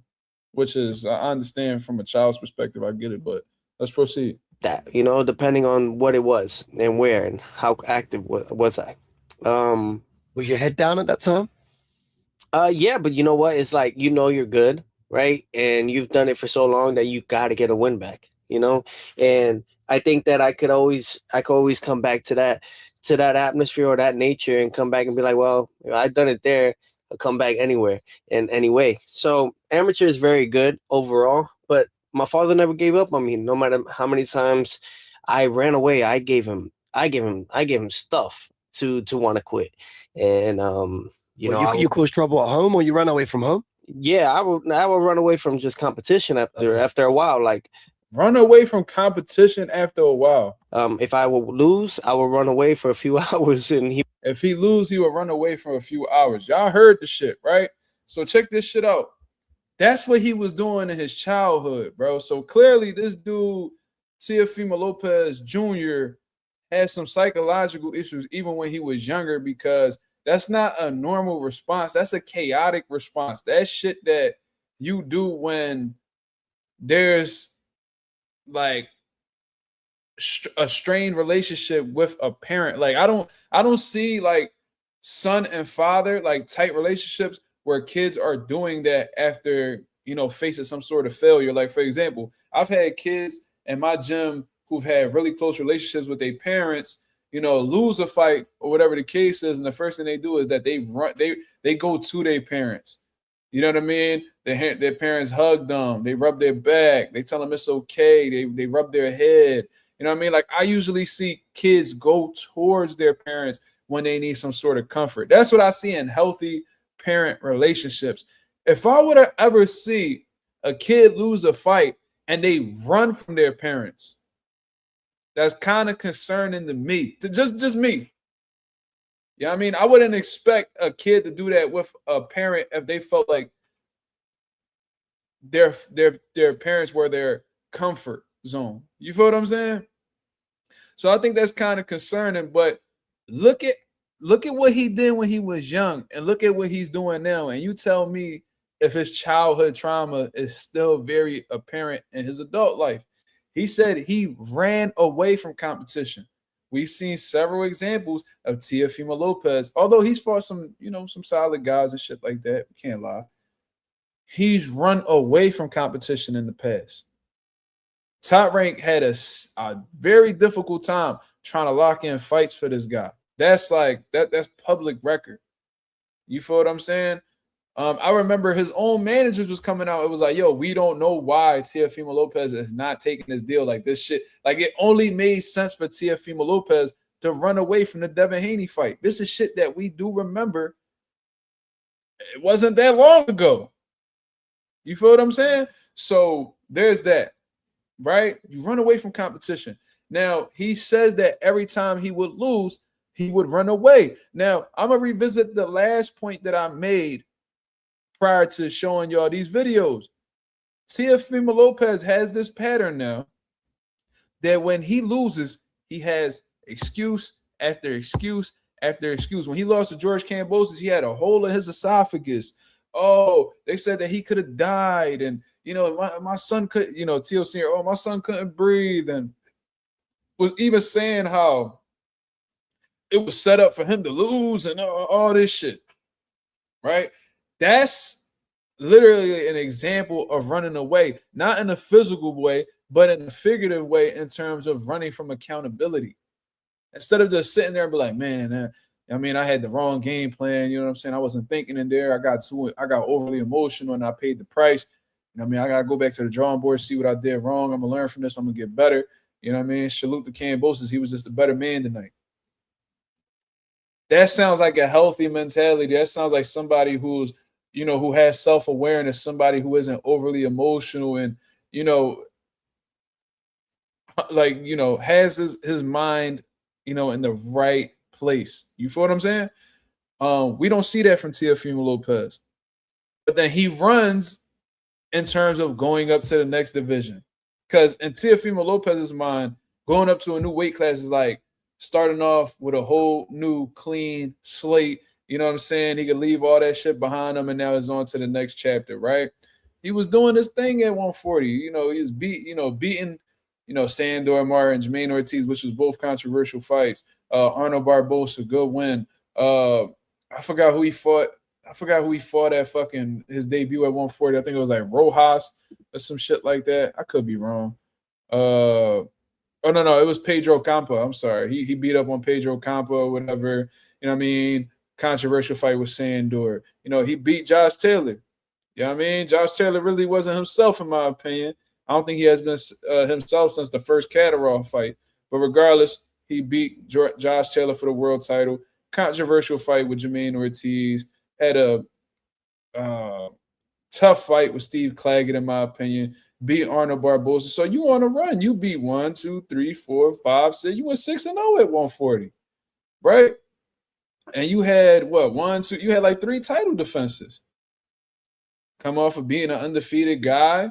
which is, I understand from a child's perspective, I get it, but let's proceed. that, you know, depending on what it was and where and how active was I. Was your head down at that time? Yeah, but you know what? It's like, you know, you're good, right? And you've done it for so long that you got to get a win back, you know? And I think that I could always come back to that atmosphere or that nature and come back and be like, well, I've done it there. I'll come back anywhere and anyway. So amateur is very good overall, but my father never gave up on me. No matter how many times I ran away, I gave him stuff to want to quit. And you know, You caused trouble at home, or you ran away from home? yeah, I would run away from just competition after a while. Like, Run away from competition after a while. if I would lose, I would run away for a few hours, and If he lose, he would run away for a few hours. Y'all heard the shit, right? So check this shit out. That's what he was doing in his childhood, bro. So clearly this dude, Teofimo Lopez Jr., had some psychological issues even when he was younger, because that's not a normal response. That's a chaotic response. That shit that you do when there's like a strained relationship with a parent. Like I don't see like son and father like tight relationships where kids are doing that after, you know, facing some sort of failure. Like for example, I've had kids in my gym who've had really close relationships with their parents, you know, lose a fight or whatever the case is, and the first thing they do is that they go to their parents. You know what I mean? Their parents hug them, they rub their back, they tell them it's okay, they rub their head. You know what I mean? Like I usually see kids go towards their parents when they need some sort of comfort. That's what I see in healthy parent relationships. If I would have ever see a kid lose a fight and they run from their parents, that's kind of concerning to me. Just me. Yeah, you know I mean, I wouldn't expect a kid to do that with a parent if they felt like their parents were their comfort zone. You feel what I'm saying? So I think that's kind of concerning. But look at what he did when he was young, and look at what he's doing now. And you tell me if his childhood trauma is still very apparent in his adult life. He said he ran away from competition. We've seen several examples of Teofimo Lopez, although he's fought some, you know, some solid guys and shit like that. We can't lie. He's run away from competition in the past. Top Rank had a very difficult time trying to lock in fights for this guy. That's like that's public record. You feel what I'm saying? I remember his own managers was coming out. It was like, yo, we don't know why Teofimo Lopez is not taking this deal. Like this shit, like it only made sense for Teofimo Lopez to run away from the Devin Haney fight. This is shit that we do remember. It wasn't that long ago. You feel what I'm saying? So there's that, right? You run away from competition. Now, he says that every time he would lose, he would run away. Now, I'm going to revisit the last point that I made prior to showing y'all these videos. Teofimo Lopez has this pattern now that when he loses, he has excuse after excuse after excuse. When he lost to George Kambosos, he had a hole in his esophagus. Oh, they said that he could have died. And, you know, my son could, you know, Teo Sr., oh, my son couldn't breathe. And was even saying how it was set up for him to lose and all this shit, right? That's literally an example of running away, not in a physical way, but in a figurative way in terms of running from accountability. Instead of just sitting there and be like, man, I mean, I had the wrong game plan. You know what I'm saying? I wasn't thinking in there. I got overly emotional and I paid the price. You know what I mean? I got to go back to the drawing board, see what I did wrong. I'm going to learn from this. I'm going to get better. You know what I mean? Salute to Kambosos. He was just a better man tonight. That sounds like a healthy mentality. That sounds like somebody who's, you know, who has self-awareness, somebody who isn't overly emotional and, you know, like, you know, has his mind, you know, in the right place. You feel what I'm saying? We don't see that from Teofimo Lopez. But then he runs in terms of going up to the next division. Because in Teofimo Lopez's mind, going up to a new weight class is like starting off with a whole new clean slate. You know what I'm saying? He could leave all that shit behind him, and now it's on to the next chapter, right? He was doing this thing at 140. You know, he was beating, Sandor Martin, Jermaine Ortiz, which was both controversial fights. Arnold Barbosa, good win. I forgot who he fought. I forgot who he fought at fucking his debut at 140. I think it was like Rojas or some shit like that. I could be wrong. Oh no, it was Pedro Campa. I'm sorry. He beat up on Pedro Campa or whatever. You know what I mean? Controversial fight with Sandor. You know, he beat Josh Taylor. You know what I mean? Josh Taylor really wasn't himself, in my opinion. I don't think he has been himself since the first Catterall fight. But regardless, he beat Josh Taylor for the world title. Controversial fight with Jermaine Ortiz. Had a tough fight with Steve Claggett, in my opinion. Beat Arnold Barbosa. So you on a run. You beat 1, 2, 3, 4, 5, 6. You went 6-0 at 140, right? And you had what? 1, 2. You had like 3 title defenses. Come off of being an undefeated guy.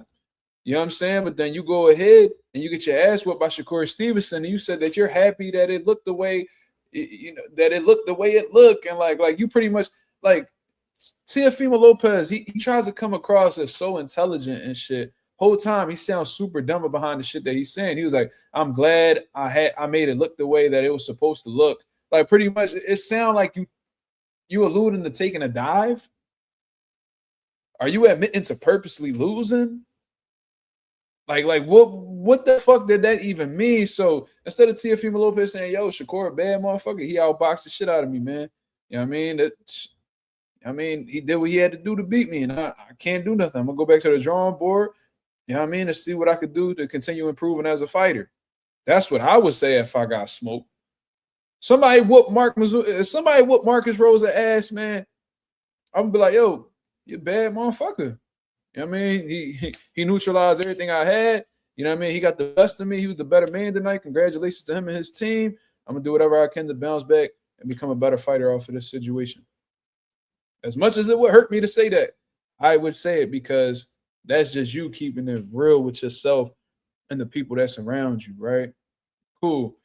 You know what I'm saying? But then you go ahead and you get your ass whooped by Shakur Stevenson, and you said that you're happy that it looked the way, that it looked the way it looked, and like you pretty much like Teofimo Lopez. He tries to come across as so intelligent and shit. Whole time he sounds super dumb behind the shit that he's saying. He was like, "I'm glad I made it look the way that it was supposed to look." Like pretty much, it sounds like you alluding to taking a dive. Are you admitting to purposely losing? Like what the fuck did that even mean? So instead of Teofimo Lopez saying, "Yo, Shakur, a bad motherfucker," he outboxed the shit out of me, man. You know what I mean? He did what he had to do to beat me, and I can't do nothing. I'm gonna go back to the drawing board. You know what I mean? To see what I could do to continue improving as a fighter. That's what I would say if I got smoked. Somebody whoop Mazuma. If somebody whoop Marcus Rosa ass, man, I'm gonna be like, "Yo, you a bad motherfucker." You know what I mean? He neutralized everything I had. You know what I mean? He got the best of me. He was the better man tonight. Congratulations to him and his team. I'm gonna do whatever I can to bounce back and become a better fighter off of this situation. As much as it would hurt me to say that, I would say it because that's just you keeping it real with yourself and the people that surround you, right? Cool.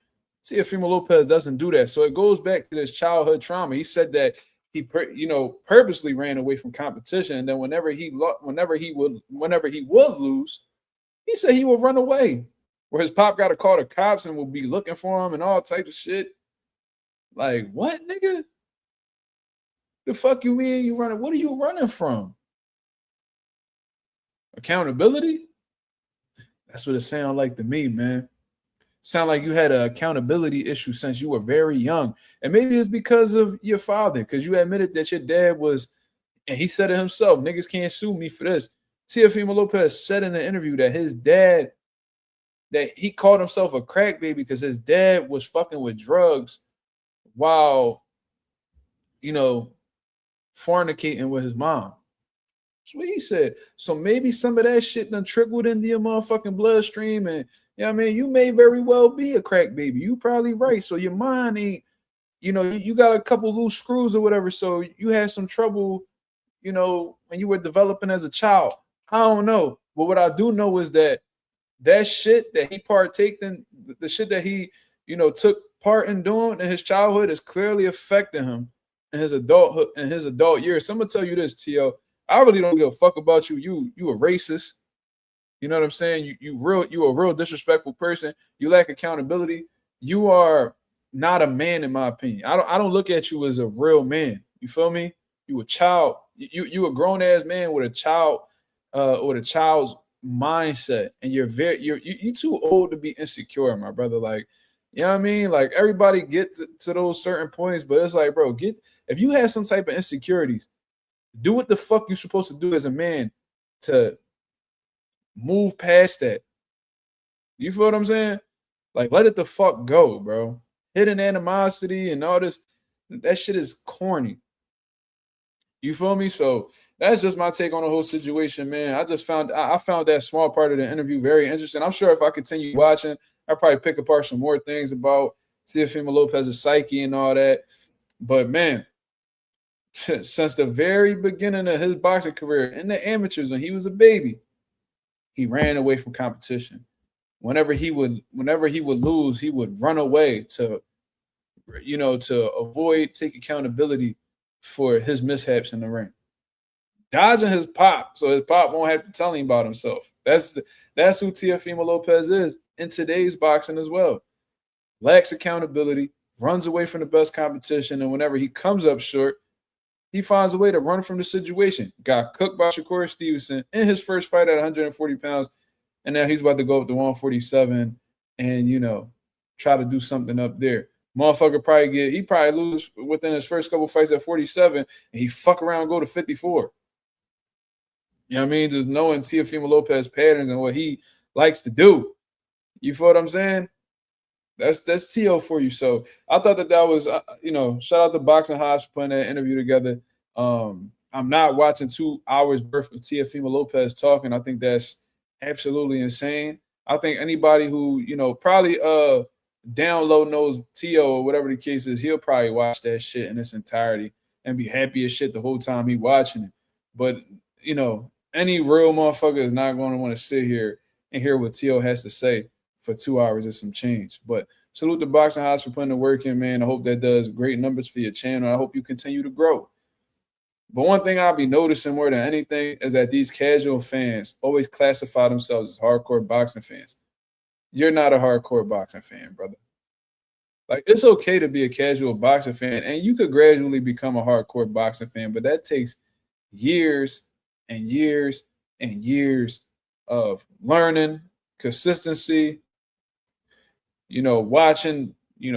Teofimo Lopez doesn't do that. So it goes back to this childhood trauma. He said that he purposely ran away from competition, and then whenever he would lose, he said he would run away. Where his pop got to call the cops and will be looking for him and all types of shit. Like, what, nigga? The fuck you mean you running? What are you running from? Accountability? That's what it sounds like to me, man. Sound like you had an accountability issue since you were very young. And maybe it's because of your father, because you admitted that your dad was, and he said it himself, niggas can't sue me for this. Teofimo Lopez said in an interview that his dad, that he called himself a crack baby because his dad was fucking with drugs while, fornicating with his mom. That's what he said. So maybe some of that shit done trickled into your motherfucking bloodstream, and you know what I mean? You may very well be a crack baby. You probably right. So your mind ain't, you got a couple loose screws or whatever. So you had some trouble, when you were developing as a child. I don't know. But what I do know is that shit that he partaked in, the shit that he, took part in doing in his childhood is clearly affecting him in his adulthood, in his adult years. So I'm gonna tell you this, Tio. I really don't give a fuck about you. You a racist. You know what I'm saying? You a real disrespectful person. You lack accountability. You are not a man, in my opinion. I don't look at you as a real man. You feel me? You a child. You a grown ass man with a child, with a child's mindset, and you're too old to be insecure, my brother. Like, you know what I mean? Like everybody gets to those certain points, but it's like, bro, if you have some type of insecurities, do what the fuck you're supposed to do as a man to move past that. You feel what I'm saying? Like, let it the fuck go, bro. Hidden animosity and all this, that shit is corny. You feel me? So that's just my take on the whole situation, man. I found that small part of the interview very interesting. I'm sure if I continue watching, I'll probably pick apart some more things about Teofimo Lopez's psyche and all that. But man, since the very beginning of his boxing career in the amateurs when he was a baby, he ran away from competition. whenever he would lose, he would run away to, to avoid take accountability for his mishaps in the ring, dodging his pop, so his pop won't have to tell him about himself. That's who Teofimo Lopez is in today's boxing as well. Lacks accountability, runs away from the best competition, and whenever he comes up short, he finds a way to run from the situation. Got cooked by Shakur Stevenson in his first fight at 140 pounds, and now he's about to go up to 147 and, try to do something up there. Motherfucker probably lose within his first couple fights at 47, and he fuck around and go to 54. You know what I mean? Just knowing Teofimo Lopez patterns and what he likes to do. You feel what I'm saying? That's Teo for you. So I thought that was, shout out to Boxing Hobbs for putting that interview together. I'm not watching 2 hours worth of Teofimo Lopez talking. I think that's absolutely insane. I think anybody who, probably down low knows Teo or whatever the case is, he'll probably watch that shit in its entirety and be happy as shit the whole time he watching it. But, any real motherfucker is not going to want to sit here and hear what Teo has to say for 2 hours or some change. But salute the Boxing House for putting the work in, man. I hope that does great numbers for your channel. I hope you continue to grow. But one thing I'll be noticing more than anything is that these casual fans always classify themselves as hardcore boxing fans. You're not a hardcore boxing fan, brother. Like, it's okay to be a casual boxing fan, and you could gradually become a hardcore boxing fan, but that takes years and years and years of learning, consistency, watching,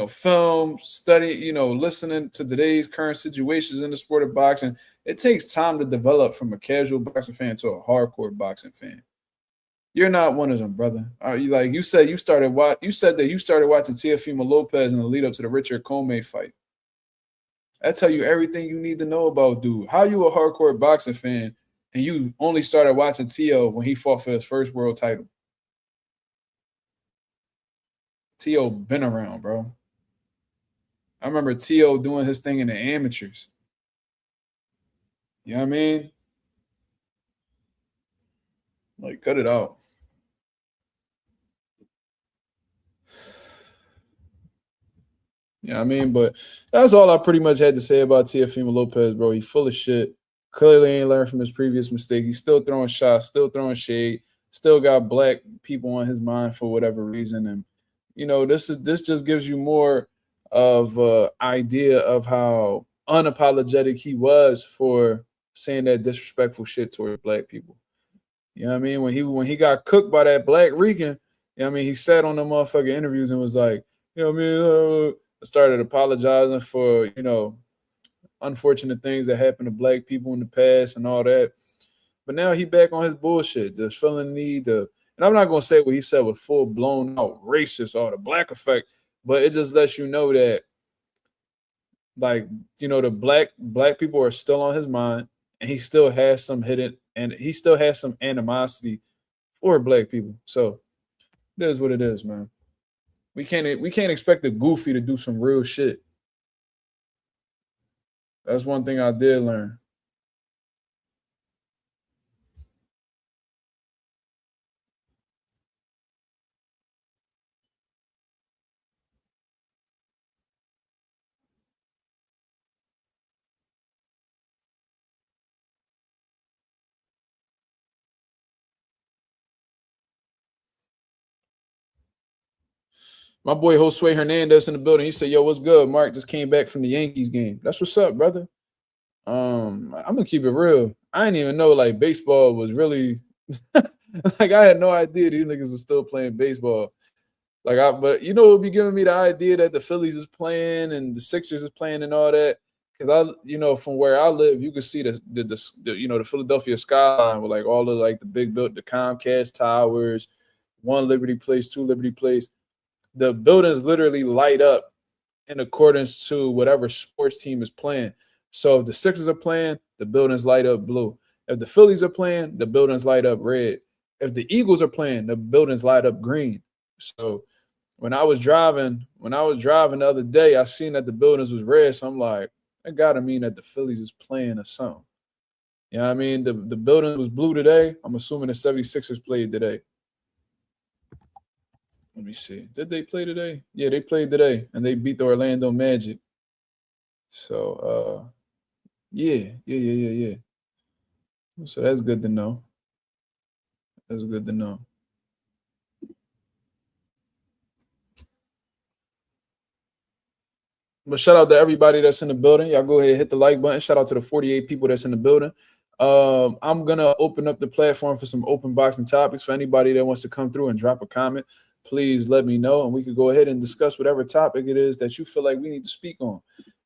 film, study, listening to today's current situations in the sport of boxing. It takes time to develop from a casual boxing fan to a hardcore boxing fan. You're not one of them, brother. You said that you started watching Teofimo Lopez in the lead up to the Richard Comey fight. I tell you everything you need to know about dude. How you a hardcore boxing fan and you only started watching Teo when he fought for his first world title? Teo been around, bro. I remember Teo doing his thing in the amateurs. You know what I mean? Like, cut it out. You know what I mean? But that's all I pretty much had to say about Teofimo Lopez, bro. He's full of shit. Clearly ain't learned from his previous mistake. He's still throwing shots, still throwing shade, still got black people on his mind for whatever reason. And, this just gives you more of an idea of how unapologetic he was for saying that disrespectful shit towards black people. You know what I mean? When he got cooked by that black Rican, he sat on the motherfucking interviews and was like, started apologizing for, unfortunate things that happened to black people in the past and all that. But now he back on his bullshit, just feeling the need to, and I'm not going to say what he said was full blown out racist or the black effect, but it just lets you know that, like, the black people are still on his mind, and he still has some hidden, and he still has some animosity for black people. So it is what it is, man. We can't expect the goofy to do some real shit. That's one thing I did learn. My boy Josue Hernandez in the building. He said, "Yo, what's good? Mark just came back from the Yankees game. That's what's up, brother." I'm gonna keep it real. I didn't even know like baseball was really like I had no idea these niggas were still playing baseball. But it would be giving me the idea that the Phillies is playing and the Sixers is playing and all that. Because from where I live, you can see the Philadelphia skyline with like all of like the big the Comcast towers, 1 Liberty Place, 2 Liberty Place. The buildings literally light up in accordance to whatever sports team is playing. So if the Sixers are playing, the buildings light up blue. If the Phillies are playing, the buildings light up red. If the Eagles are playing, the buildings light up green. So when I was driving the other day, I seen that the buildings was red. So I'm like, that gotta mean that the Phillies is playing or something. You know what I mean? The building was blue today. I'm assuming the 76ers played today. Let me see. Did they play today? Yeah, they played today, and they beat the Orlando Magic. So, yeah. So that's good to know. That's good to know. But shout out to everybody that's in the building. Y'all go ahead and hit the like button. Shout out to the 48 people that's in the building. I'm gonna open up the platform for some open boxing topics for anybody that wants to come through and drop a comment. Please let me know, and we could go ahead and discuss whatever topic it is that you feel like we need to speak on.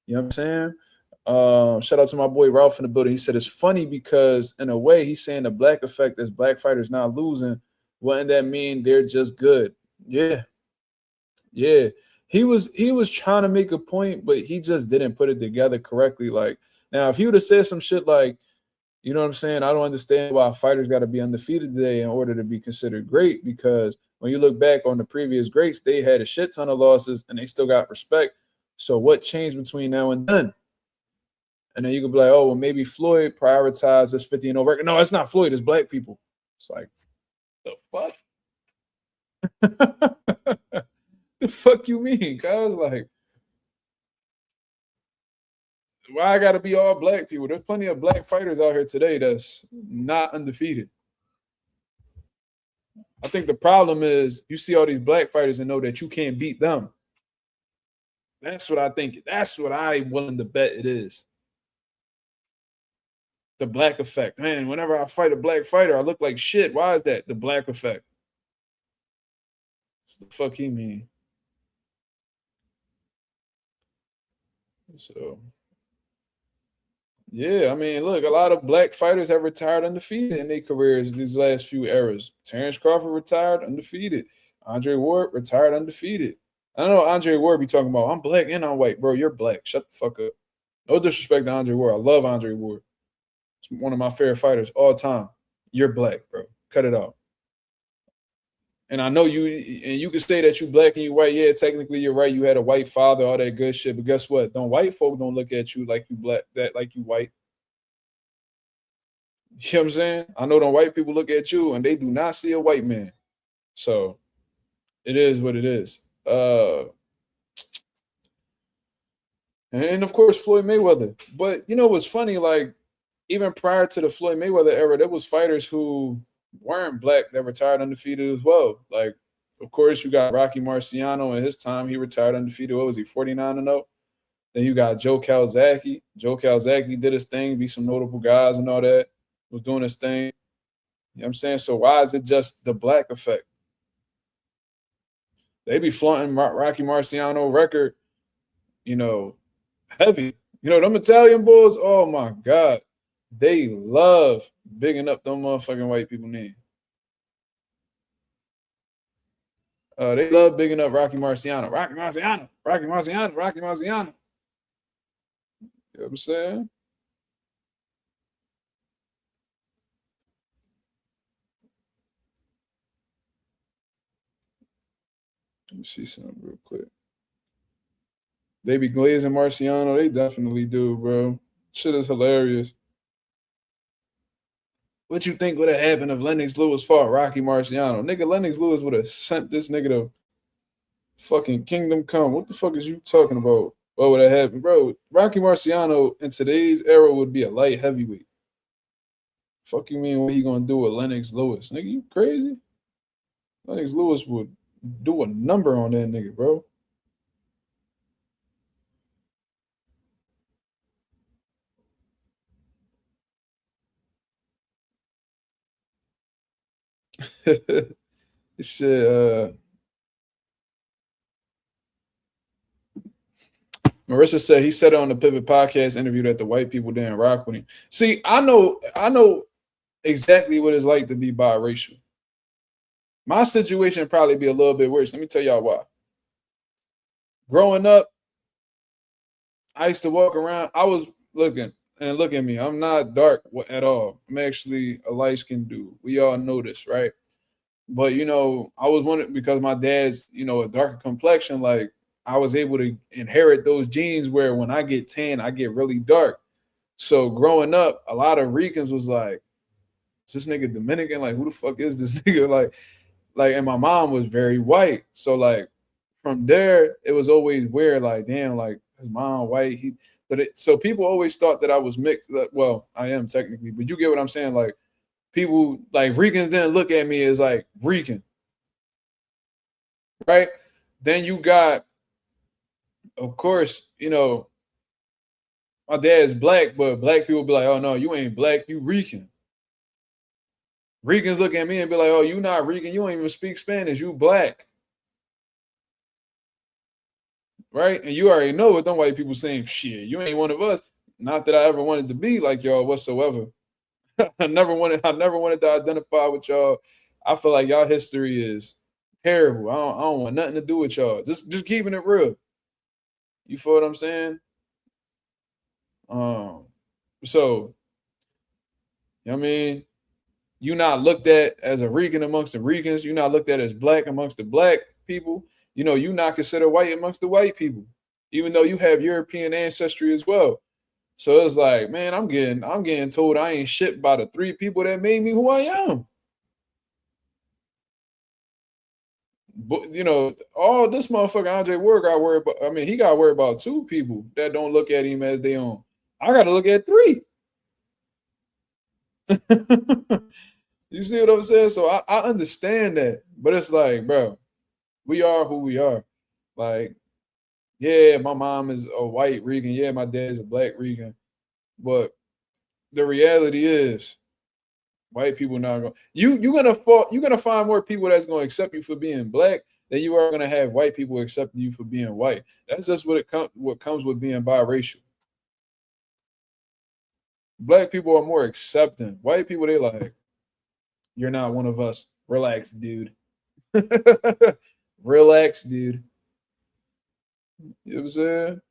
You know what I'm saying? Shout out to my boy Ralph in the building. He said it's funny because in a way he's saying the black effect as black fighters not losing. Wouldn't that mean they're just good? Yeah. He was trying to make a point, but he just didn't put it together correctly. Like now, if he would have said some shit like, you know what I'm saying? I don't understand why fighters got to be undefeated today in order to be considered great, because when you look back on the previous greats, they had a shit ton of losses and they still got respect. So what changed between now and then? And then you could be like, oh, well, maybe Floyd prioritized this 50-0 record. No, it's not Floyd. It's black people. It's like, the fuck? The fuck you mean, cuz? Like, why I gotta be all black people? There's plenty of black fighters out here today that's not undefeated. I think the problem is you see all these black fighters and know that you can't beat them. That's what I think. That's what I'm willing to bet it is. The black effect. Man, whenever I fight a black fighter, I look like shit. Why is that? The black effect. What the fuck he mean? So, yeah, I mean, look, a lot of black fighters have retired undefeated in their careers these last few eras. Terrence Crawford retired undefeated. Andre Ward retired undefeated. I know Andre Ward be talking about, I'm black and I'm white. Bro, you're black. Shut the fuck up. No disrespect to Andre Ward. I love Andre Ward. He's one of my favorite fighters all time. You're black, bro. Cut it out. And I know you can say that you black and you white. Yeah, technically you're right. You had a white father, all that good shit. But guess what? White folk don't look at you like you black, that like you white. You know what I'm saying? I know them white people look at you and they do not see a white man. So it is what it is. And of course, Floyd Mayweather. But you know what's funny? Like, even prior to the Floyd Mayweather era, there was fighters who weren't black that retired undefeated as well. Like, of course, you got Rocky Marciano in his time. He retired undefeated. What was he, 49-0? Then you got Joe Calzaghe. Joe Calzaghe did his thing, beat some notable guys and all that, was doing his thing. You know what I'm saying? So why is it just the black effect? They be flaunting Rocky Marciano record, you know, heavy. You know, them Italian bulls, oh my God. They love bigging up them motherfucking white people name. They love bigging up Rocky Marciano. Rocky Marciano. Rocky Marciano. Rocky Marciano. You know what I'm saying? Let me see something real quick. They be glazing Marciano. They definitely do, bro. Shit is hilarious. What you think would have happened if Lennox Lewis fought Rocky Marciano? Nigga, Lennox Lewis would have sent this nigga to fucking Kingdom Come. What the fuck is you talking about? What would have happened? Bro, Rocky Marciano in today's era would be a light heavyweight. Fuck you mean what he gonna do with Lennox Lewis? Nigga, you crazy? Lennox Lewis would do a number on that nigga, bro. He said, Marissa said he said it on the Pivot Podcast interview that the white people didn't rock with him. See, I know exactly what it's like to be biracial. My situation would probably be a little bit worse. Let me tell y'all why. Growing up, I used to walk around. I was looking, and look at me. I'm not dark at all. I'm actually a light-skinned dude. We all know this, right? But, you know, I was wondering because my dad's, you know, a darker complexion, like I was able to inherit those genes where when I get tan, I get really dark. So growing up, a lot of Ricans was like, is this nigga Dominican? Like, who the fuck is this nigga? Like, Like, and my mom was very white. So like from there, it was always weird, like, damn, like his mom white. So people always thought that I was mixed. Well, I am technically, but you get what I'm saying. Like people like Ricans didn't look at me as like Rican. Right? Then you got, of course, you know, my dad's black, but black people be like, oh no, you ain't black, you Rican. Ricans look at me and be like, oh, you not Rican, you don't even speak Spanish, you black. Right? And you already know what them white people saying, shit, you ain't one of us. Not that I ever wanted to be like y'all whatsoever. I never wanted to identify with y'all. I feel like y'all history is terrible. I don't want nothing to do with y'all. Just keeping it real. You feel what I'm saying? So you know what I mean, you're not looked at as a Rican amongst the Ricans. You're not looked at as black amongst the black people. You know, you're not considered white amongst the white people, even though you have European ancestry as well. So it's like, man, I'm getting told I ain't shit by the three people that made me who I am. But you know, all this motherfucker Andre Ward got worried about. I mean, he got worried about two people that don't look at him as their own. I got to look at three. You see what I'm saying? So I understand that, but it's like, bro, we are who we are. Like, yeah, my mom is a white Rican. Yeah, my dad is a black Rican. But the reality is, white people not going. You're gonna find more people that's gonna accept you for being black than you are gonna have white people accepting you for being white. That's just what comes with being biracial. Black people are more accepting. White people, they like, you're not one of us. Relax, dude. Relax, dude. You know what I'm saying?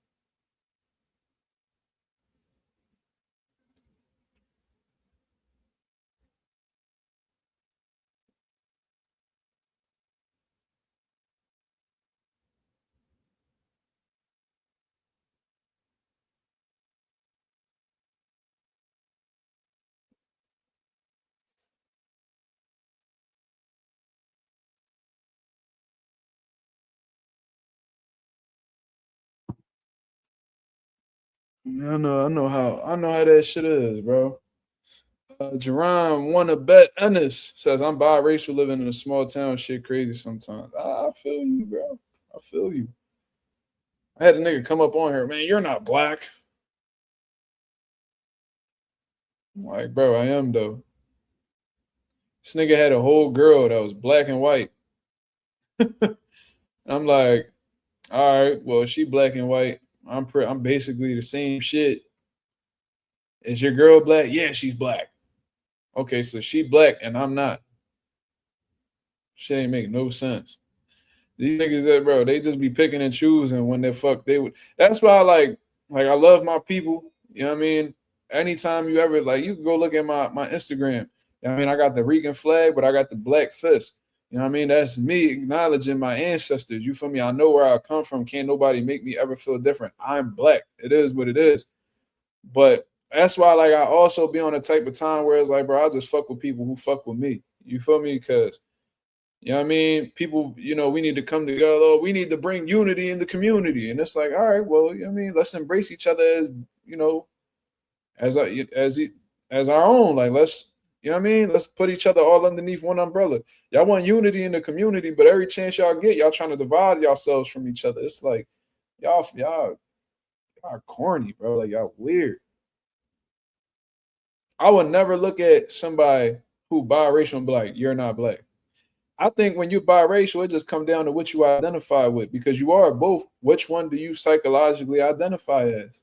I know how that shit is, bro. Jerron wanna bet Ennis says I'm biracial living in a small town. Shit crazy sometimes. I feel you, bro. I feel you. I had a nigga come up on here, man. You're not black. I'm like, bro, I am though. This nigga had a whole girl that was black and white. I'm like, all right, well, she black and white. I'm basically the same shit. Is your girl black? Yeah, she's black. Okay, so she black and I'm not. Shit ain't make no sense. These niggas that bro, they just be picking and choosing when they fuck. They would. That's why I like I love my people. You know what I mean? Anytime you ever like, you can go look at my Instagram. You know what I mean, I got the Rican flag, but I got the black fist. You know what I mean? That's me acknowledging my ancestors. You feel me? I know where I come from. Can't nobody make me ever feel different. I'm black. It is what it is. But that's why, like, I also be on a type of time where it's like, bro, I just fuck with people who fuck with me. You feel me? Because you know what I mean? People, you know, we need to come together. Oh, we need to bring unity in the community. And it's like, all right, well, you know what I mean? Let's embrace each other as, you know, as our own. Like, let's, you know what I mean? Let's put each other all underneath one umbrella. Y'all want unity in the community, but every chance y'all get, y'all trying to divide yourselves from each other. It's like, y'all corny, bro. Like, y'all weird. I would never look at somebody who biracial and be like, you're not black. I think when you're biracial, it just comes down to what you identify with because you are both. Which one do you psychologically identify as?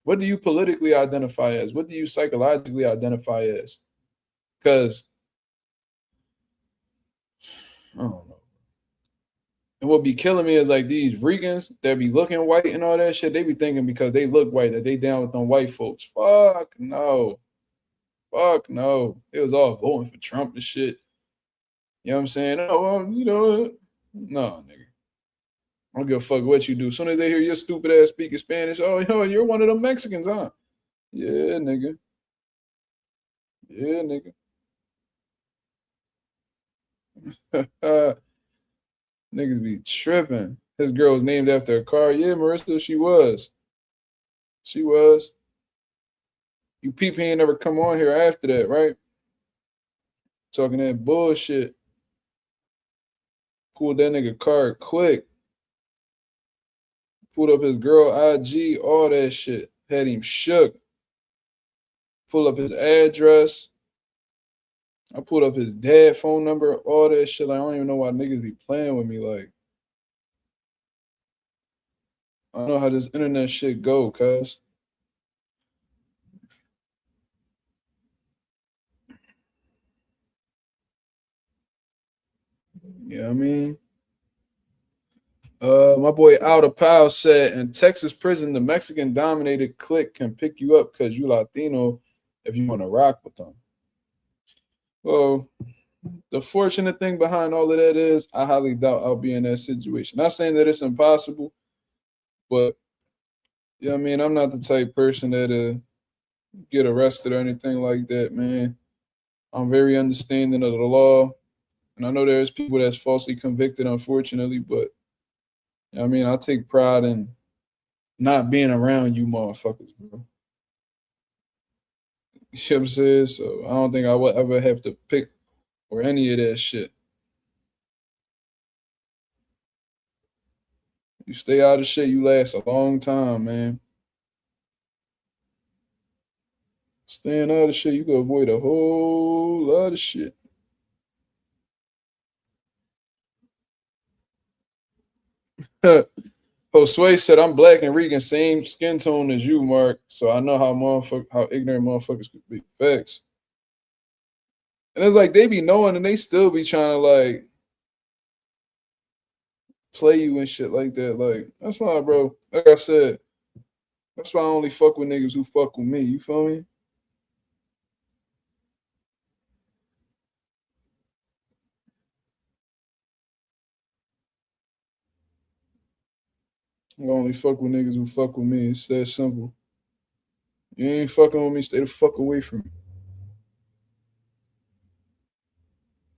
What do you politically identify as? What do you psychologically identify as? Because I don't know. And what be killing me is like these Ricans that be looking white and all that shit. They be thinking because they look white that they down with them white folks. Fuck no. Fuck no. It was all voting for Trump and shit. You know what I'm saying? Oh, well, you know, no, nigga. I don't give a fuck what you do. As soon as they hear your stupid ass speaking Spanish, oh, yo, you're one of them Mexicans, huh? Yeah, nigga. Yeah, nigga. Niggas be tripping. His girl was named after a car. Yeah, Marissa, she was. She was. You peep, he ain't never come on here after that, right? Talking that bullshit. Pulled that nigga card quick. Pulled up his girl IG, all that shit. Had him shook. Pulled up his address. I pulled up his dad phone number, all that shit. Like, I don't even know why niggas be playing with me. Like, I don't know how this internet shit go, cuz. You know what I mean? My boy Out of Pal said, in Texas prison, the Mexican dominated clique can pick you up because you Latino if you want to rock with them. Well, the fortunate thing behind all of that is I highly doubt I'll be in that situation. Not saying that it's impossible, but yeah, I mean, I'm not the type person that get arrested or anything like that, man. I'm very understanding of the law. And I know there's people that's falsely convicted, unfortunately, but I mean, I take pride in not being around you motherfuckers, bro. You know what I'm saying? So I don't think I will ever have to pick or any of that shit. You stay out of shit, you last a long time, man. Staying out of shit, you can avoid a whole lot of shit. Josue said, I'm black and Regan, same skin tone as you, Mark. So I know how ignorant motherfuckers could be. Facts. And it's like they be knowing and they still be trying to like play you and shit like that. Like, that's why, bro. Like I said, that's why I only fuck with niggas who fuck with me. You feel me? I only fuck with niggas who fuck with me. It's that simple. You ain't fucking with me, stay the fuck away from me.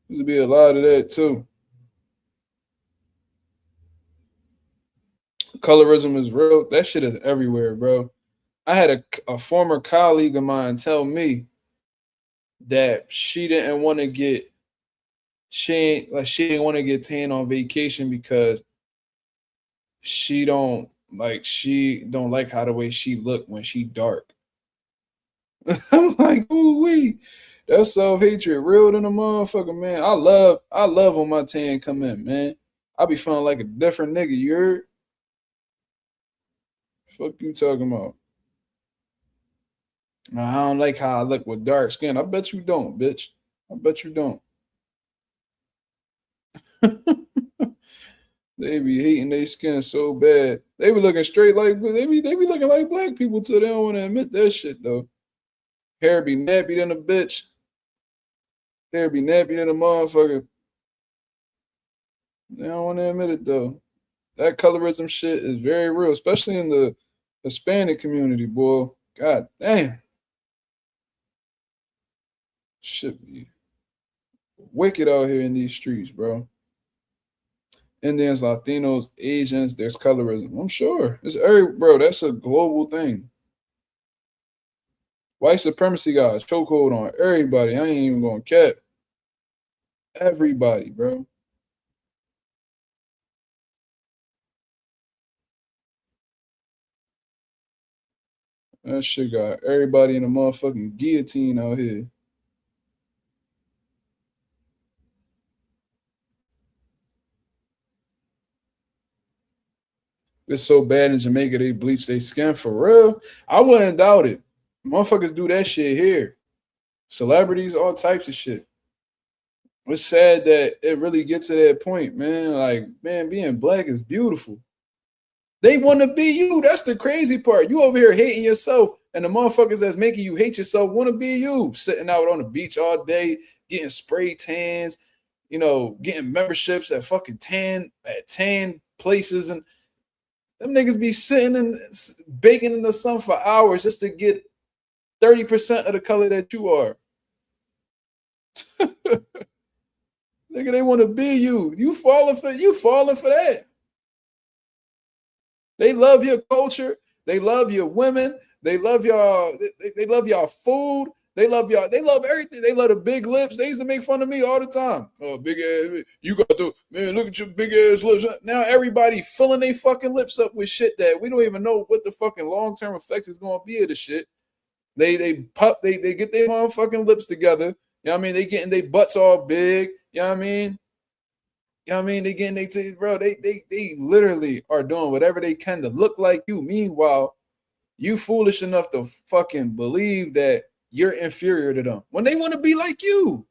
There's be a lot of that too. Colorism is real. That shit is everywhere, bro. I had a former colleague of mine tell me that she didn't want to get tan on vacation because she don't like how the way she looked when she dark. I'm like, ooh wee. That's self-hatred, real than a motherfucker, man. I love when my tan come in, man. I be feeling like a different nigga, you heard? Fuck you talking about? Nah, I don't like how I look with dark skin. I bet you don't, bitch. I bet you don't. They be hating their skin so bad. They be looking straight like they be looking like black people till they don't want to admit that shit though. Hair be nappy than a bitch. Hair be nappy than a motherfucker. They don't want to admit it though. That colorism shit is very real, especially in the Hispanic community, boy. God damn. Shit be wicked out here in these streets, bro. Indians, Latinos, Asians, there's colorism. I'm sure. Bro, that's a global thing. White supremacy guys, chokehold on everybody. I ain't even gonna cap. Everybody, bro. That shit got everybody in a motherfucking guillotine out here. It's so bad in Jamaica they bleach their skin for real. I wouldn't doubt it. Motherfuckers do that shit here. Celebrities, all types of shit. It's sad that it really gets to that point, man. Like, man, being black is beautiful. They want to be you. That's the crazy part. You over here hating yourself, and the motherfuckers that's making you hate yourself want to be you. Sitting out on the beach all day, getting spray tans, getting memberships at fucking tan places, and them niggas be sitting and baking in the sun for hours just to get 30% of the color that you are. Nigga, they want to be you. You falling for that. They love your culture. They love your women. They love y'all. They love y'all food. They love y'all. They love everything. They love the big lips. They used to make fun of me all the time. Oh, big ass. You got the man. Look at your big ass lips. Now everybody filling their fucking lips up with shit that we don't even know what the fucking long term effects is going to be of the shit. They get their motherfucking lips together. You know what I mean? They getting their butts all big. You know what I mean? You know what I mean? They getting they literally are doing whatever they can to look like you. Meanwhile, you foolish enough to fucking believe that you're inferior to them when they want to be like you.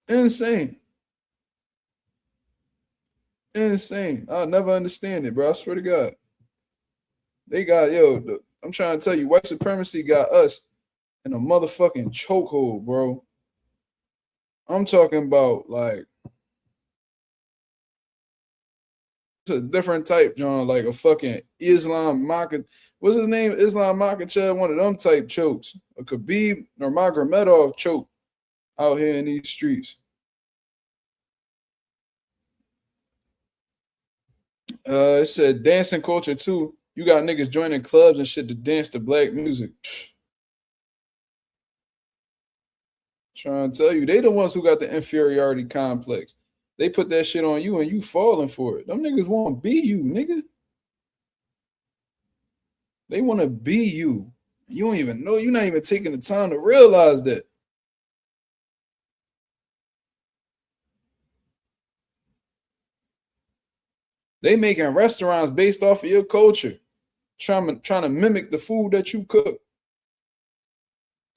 Insane. I'll never understand it, bro. I swear to God. They got, I'm trying to tell you, white supremacy got us in a motherfucking chokehold, bro. I'm talking about like it's a different type, John, like a fucking Islam Makhachev. What's his name? Islam Makhachev, one of them type chokes. A Khabib or Nurmagomedov choke out here in these streets. It said dancing culture too. You got niggas joining clubs and shit to dance to black music. Trying to tell you, they the ones who got the inferiority complex. They put that shit on you and you falling for it. Them niggas want to be you, nigga. They want to be you. You don't even know. You're not even taking the time to realize that. They making restaurants based off of your culture, trying to mimic the food that you cook.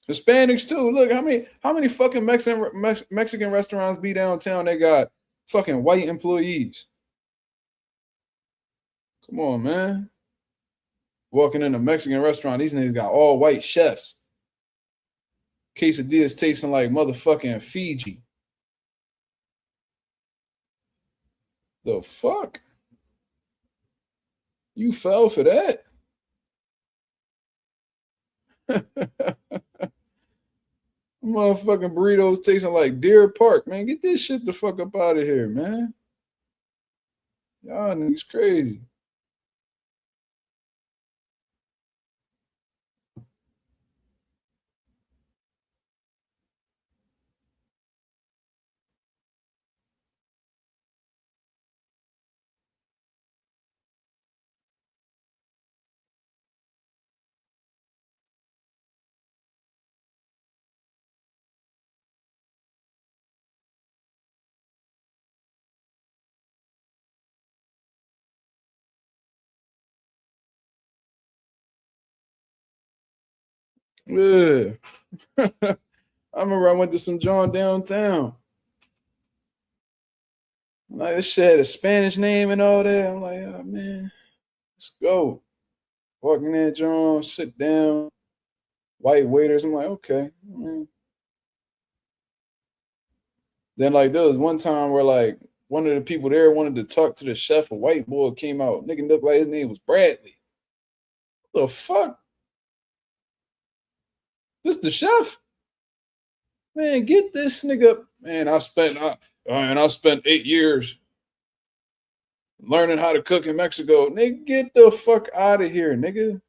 Hispanics too. Look, how many fucking Mexican restaurants be downtown? They got fucking white employees. Come on, man. Walking in a Mexican restaurant, these niggas got all white chefs. Quesadillas tasting like motherfucking Fiji. The fuck? You fell for that? Motherfucking burritos tasting like Deer Park, man. Get this shit the fuck up out of here, man. Y'all niggas crazy. Yeah. I remember I went to some joint downtown. Like, this shit had a Spanish name and all that. I'm like, oh man, let's go. Walking in joint, sit down, white waiters. I'm like, okay. Man. Then like there was one time where like one of the people there wanted to talk to the chef. A white boy came out. Nigga looked like his name was Bradley. What the fuck? This the chef? Man, get this nigga. Man, I spent 8 years learning how to cook in Mexico. Nigga, get the fuck out of here, nigga.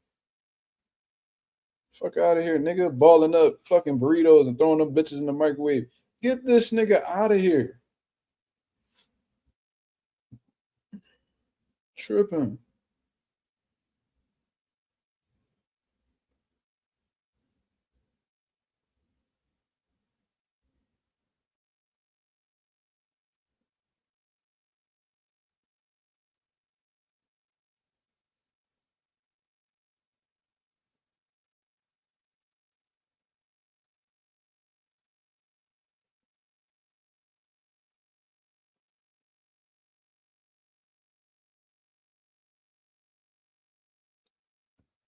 Fuck out of here, nigga. Balling up fucking burritos and throwing them bitches in the microwave. Get this nigga out of here. Tripping.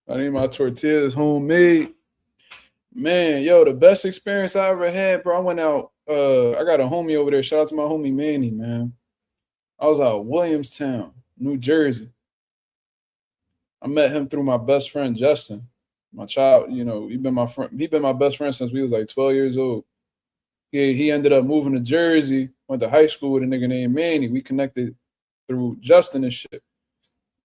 I need my tortillas homemade. Man, yo, the best experience I ever had, bro. I went out. I got a homie over there. Shout out to my homie Manny, man. I was out Williamstown, New Jersey. I met him through my best friend Justin. My child, he been my friend. He been my best friend since we was like 12 years old. he ended up moving to Jersey, went to high school with a nigga named Manny. We connected through Justin and shit.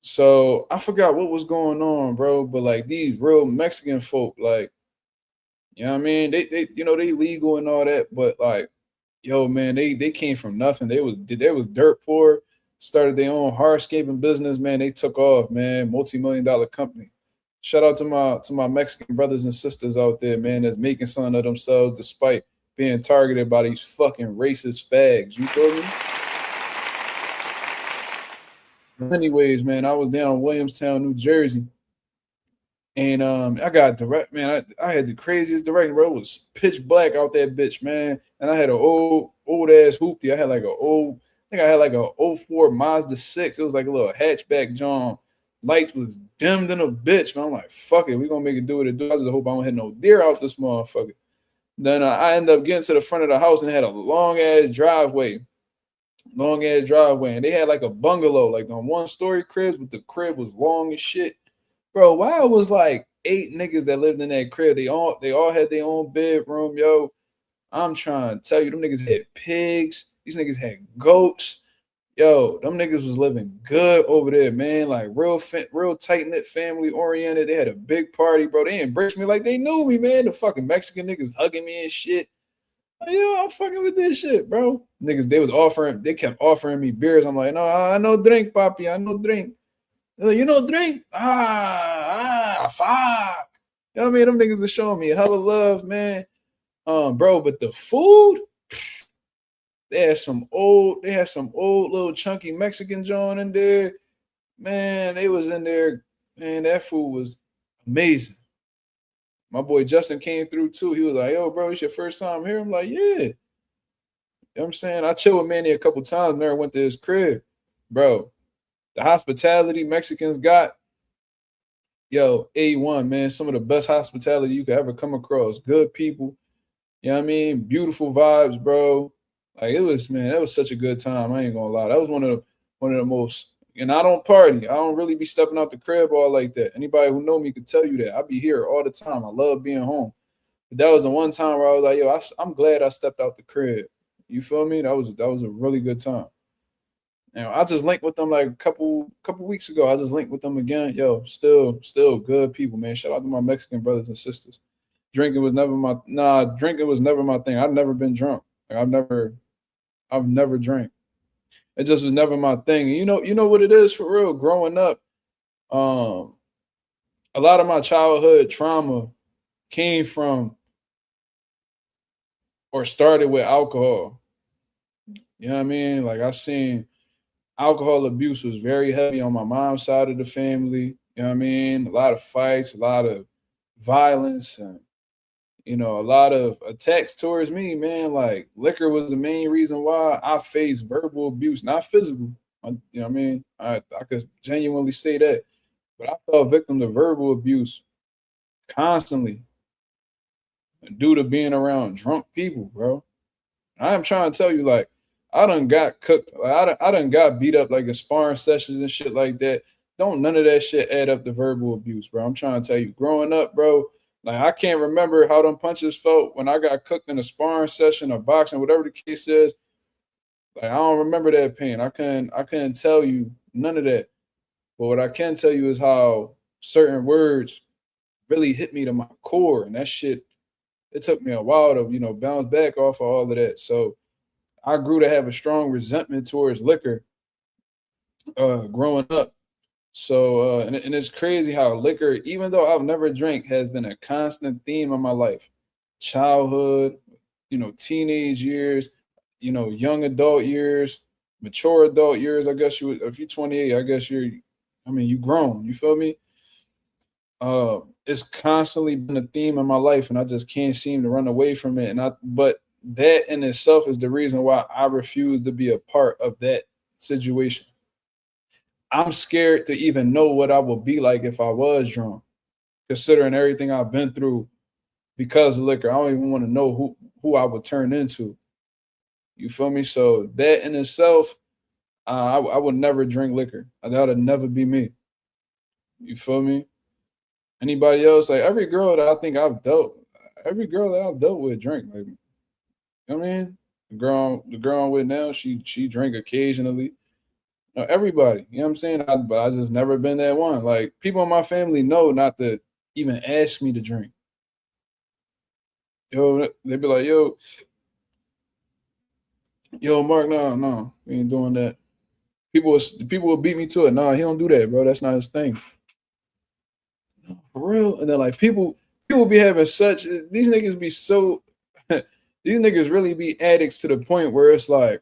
So I forgot what was going on, bro. But like these real Mexican folk, like, you know what I mean? They they legal and all that, but like, yo, man, they came from nothing. They was dirt poor, started their own hardscaping business, man. They took off, man, multi-million-dollar company. Shout out to my Mexican brothers and sisters out there, man, that's making something of themselves despite being targeted by these fucking racist fags. You feel me? Anyways, man, I was down in Williamstown, New Jersey, and I got direct, man. I had the craziest directing, bro. It was pitch black out that bitch, man. And I had an old ass hoopty. I had like I think I had like a '04 Mazda 6. It was like a little hatchback John. Lights was dimmed in a bitch, man. I'm like, fuck it, we gonna make it do what it do. I just hope I don't hit no deer out this motherfucker. Then I ended up getting to the front of the house and had a long ass driveway, and they had like a bungalow, like on 1-story cribs, but the crib was long as shit. Bro, why it was like 8 niggas that lived in that crib. They all had their own bedroom, yo. I'm trying to tell you, them niggas had pigs. These niggas had goats. Yo, them niggas was living good over there, man. Like real tight-knit, family oriented. They had a big party, bro. They embraced me like they knew me, man. The fucking Mexican niggas hugging me and shit. Like, yo, I'm fucking with this shit, bro. Niggas, they kept offering me beers. I'm like, no, I no drink, papi. I no drink. Like, you know, drink. Fuck. You know what I mean? Them niggas are showing me hella love, man. Bro, but the food, they had some old little chunky Mexican joint in there. Man, they was in there. Man, that food was amazing. My boy Justin came through too. He was like, yo, bro, it's your first time here? I'm like, yeah. You know what I'm saying? I chilled with Manny a couple times, never went to his crib. Bro, the hospitality Mexicans got, yo, A1, man. Some of the best hospitality you could ever come across. Good people. You know what I mean? Beautiful vibes, bro. Like it was, man, that was such a good time. I ain't gonna lie. That was one of the most, and I don't party. I don't really be stepping out the crib all like that. Anybody who know me could tell you that. I be here all the time. I love being home. But that was the one time where I was like, yo, I'm glad I stepped out the crib. You feel me? That was a really good time. And I just linked with them like a couple weeks ago. I just linked with them again. Yo, still good people, man. Shout out to my Mexican brothers and sisters. Drinking was never my thing. I've never been drunk. Like I've never drank. It just was never my thing. And you know what it is for real. Growing up, a lot of my childhood trauma came from or started with alcohol. You know what I mean? Like I seen alcohol abuse was very heavy on my mom's side of the family. You know what I mean? A lot of fights, a lot of violence, and a lot of attacks towards me, man. Like liquor was the main reason why I faced verbal abuse, not physical. You know what I mean? I could genuinely say that. But I fell victim to verbal abuse constantly due to being around drunk people, bro. I am trying to tell you, like, I done got cooked. I done got beat up like in sparring sessions and shit like that. Don't none of that shit add up to verbal abuse, bro. I'm trying to tell you, growing up, bro, like I can't remember how them punches felt when I got cooked in a sparring session or boxing, whatever the case is. Like I don't remember that pain. I couldn't tell you none of that. But what I can tell you is how certain words really hit me to my core, and that shit. It took me a while to bounce back off of all of that. So I grew to have a strong resentment towards liquor growing up. So and it's crazy how liquor, even though I've never drank, has been a constant theme of my life. Childhood, teenage years, young adult years, mature adult years. I guess if you're 28, I guess you grown. You feel me? It's constantly been a theme in my life, and I just can't seem to run away from it. But that in itself is the reason why I refuse to be a part of that situation. I'm scared to even know what I would be like if I was drunk, considering everything I've been through because of liquor. I don't even want to know who I would turn into. You feel me? So that in itself, I would never drink liquor. That would never be me. You feel me? Anybody else? Like every girl that I've dealt with drink. Like You know what I mean? The girl I'm with now, she drink occasionally. Everybody, you know what I'm saying? But I just never been that one. Like people in my family know not to even ask me to drink. Yo, they be like, yo, Mark, no, we ain't doing that. People will beat me to it. Nah, he don't do that, bro. That's not his thing. No, for real. And then like people be having such these niggas be so these niggas really be addicts to the point where it's like,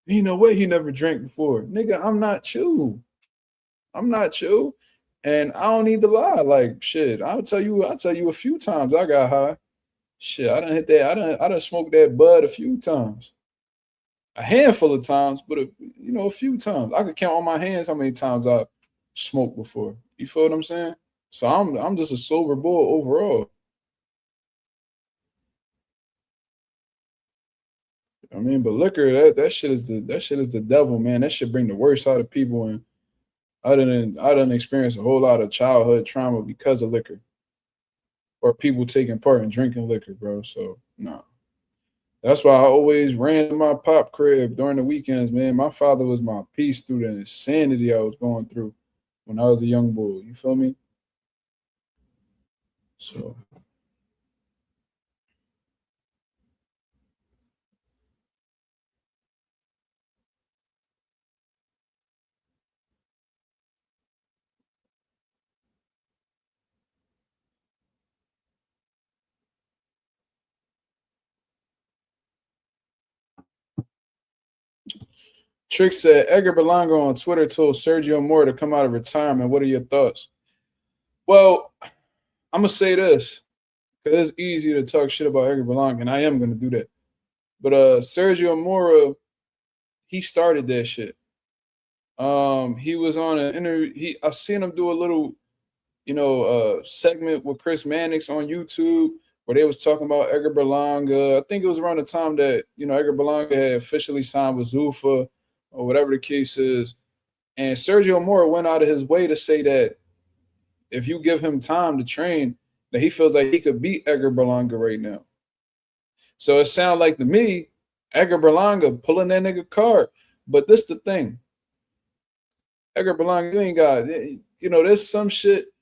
you know what, he never drank before. Nigga, I'm not you. I'm not you. And I don't need to lie. Like shit, I'll tell you a few times I got high. Shit, I done hit that. I done smoked that bud a few times, a handful of times, but a few times. I could count on my hands how many times I smoked before. You feel what I'm saying? So I'm just a sober boy overall. I mean, but liquor that shit is the devil, man. That shit bring the worst out of people, and I didn't experience a whole lot of childhood trauma because of liquor or people taking part in drinking liquor, bro. So no. That's why I always ran to my pop crib during the weekends, man. My father was my peace through the insanity I was going through when I was a young boy. You feel me? So Trick said Edgar Berlanga on Twitter told Sergio Moore to come out of retirement. What are your thoughts? Well, I'm gonna say this because it's easy to talk shit about Edgar Berlanga, and I am gonna do that. But Sergio Mora, he started that shit. He was on an interview. I seen him do a little, segment with Chris Mannix on YouTube where they was talking about Edgar Berlanga. I think it was around the time that Edgar Berlanga had officially signed with Zuffa or whatever the case is. And Sergio Mora went out of his way to say that if you give him time to train, that he feels like he could beat Edgar Berlanga right now. So it sounded like to me, Edgar Berlanga pulling that nigga card. But this the thing. Edgar Berlanga, you ain't got, there's some shit.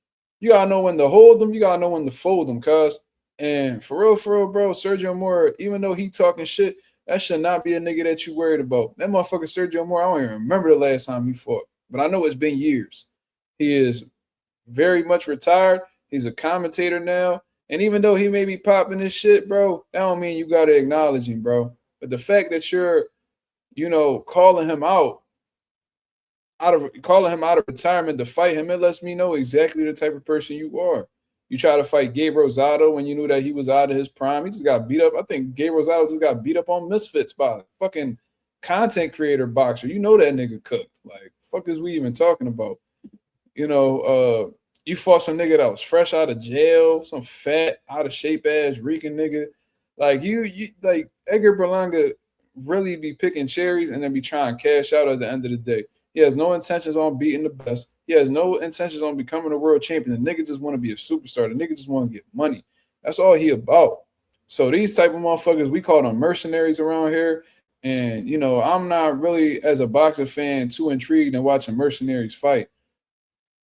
You gotta know when to hold them, you gotta know when to fold them, cuz. And for real, bro, Sergio Mora, even though he talking shit, that should not be a nigga that you worried about. That motherfucker Sergio Mora, I don't even remember the last time he fought, but I know it's been years. He is very much retired. He's a commentator now. And even though he may be popping his shit, bro, that don't mean you gotta acknowledge him, bro. But the fact that you're, calling him out of retirement to fight him, it lets me know exactly the type of person you are. You try to fight Gabe Rosado when you knew that he was out of his prime. He just got beat up. I think Gabe Rosado just got beat up on Misfits by a fucking content creator boxer. You know that nigga cooked. Like, fuck is we even talking about? You fought some nigga that was fresh out of jail, some fat, out of shape ass reeking nigga. Like you like Edgar Berlanga really be picking cherries and then be trying to cash out at the end of the day. He has no intentions on beating the best. He has no intentions on becoming a world champion. The nigga just want to be a superstar. The nigga just want to get money. That's all he about. So these type of motherfuckers, we call them mercenaries around here. And, I'm not really, as a boxer fan, too intrigued in watching mercenaries fight.